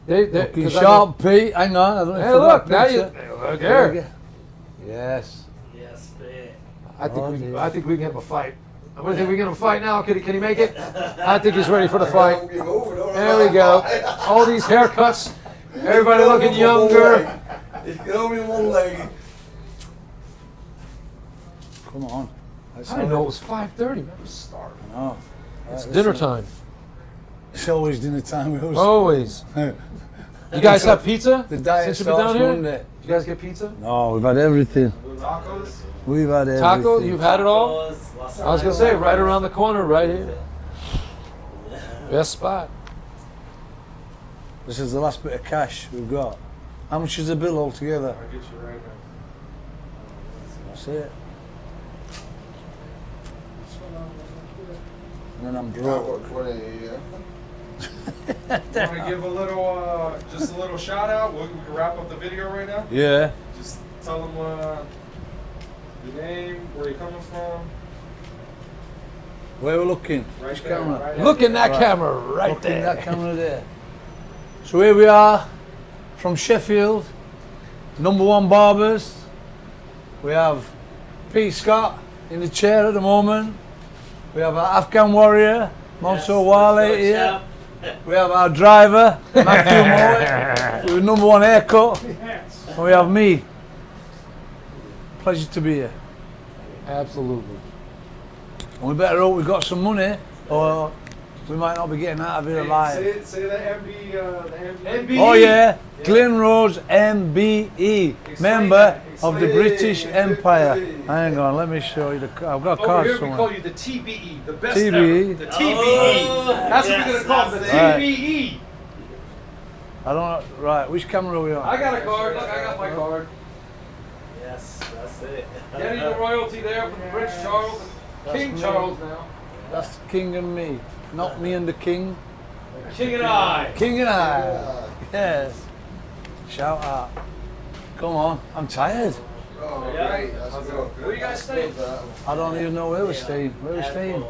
They Looking 'cause I sharp, Pete. Hang on. I don't know know- if Hey, I look got now picture. you look here. Yes. Yes, man. I think we can have a fight. What do you think we can have a fight now? Can he make it? I think he's ready for the fight. There we go. All these haircuts. Everybody looking younger. It's only one leg. Come on. I didn't know it was 5:30. Man, I'm starving. No. It's dinner time. It's always dinner time with us. Always. You guys have pizza? The diet Since you've been starts down here? Monday. You guys get pizza? No, we've had everything. Tacos? We've had everything. Taco? You've had it all? I was gonna say right around the corner, right here. Best spot. This is the last bit of cash we've got. How much is the bill altogether? I'll get you right now. That's it. And then I'm broke. 20, yeah. Want to give a little, just a little shout out? We can wrap up the video right now. Yeah. Just tell them your name, where you're coming from. Where we're looking? Right Which there, camera? right Look in that Right. camera right Look in there. that camera there. So here we are from Sheffield, #1 barbers. We have Pete Scott in the chair at the moment. We have our Afghan warrior, Monso Wale here. We have our driver, Matthew Moore, with #1 haircut. And we have me. Pleasure to be here. Absolutely. And we better hope we've got some money, or we might not be getting out of here alive. Say the MBE. Oh yeah, Glyn Rhodes MBE, member of the British Empire. Hang on, let me show you the. I've got a Over card here we somewhere. call you the TBE, the best TBE. ever. The TBE. That's what we're gonna call it, the Right. TBE. I don't know. Right, which camera are we on? I got a card. Look, I got my card. Yes, that's it. Getting the royalty there from Prince Charles, and King me. Charles now. That's the king and me, not me and the king. King and I. King and I. Yes. Shout out. Come on, I'm tired. Oh, great. That's good. Where you guys staying? I don't even know where we're staying. Where we're staying.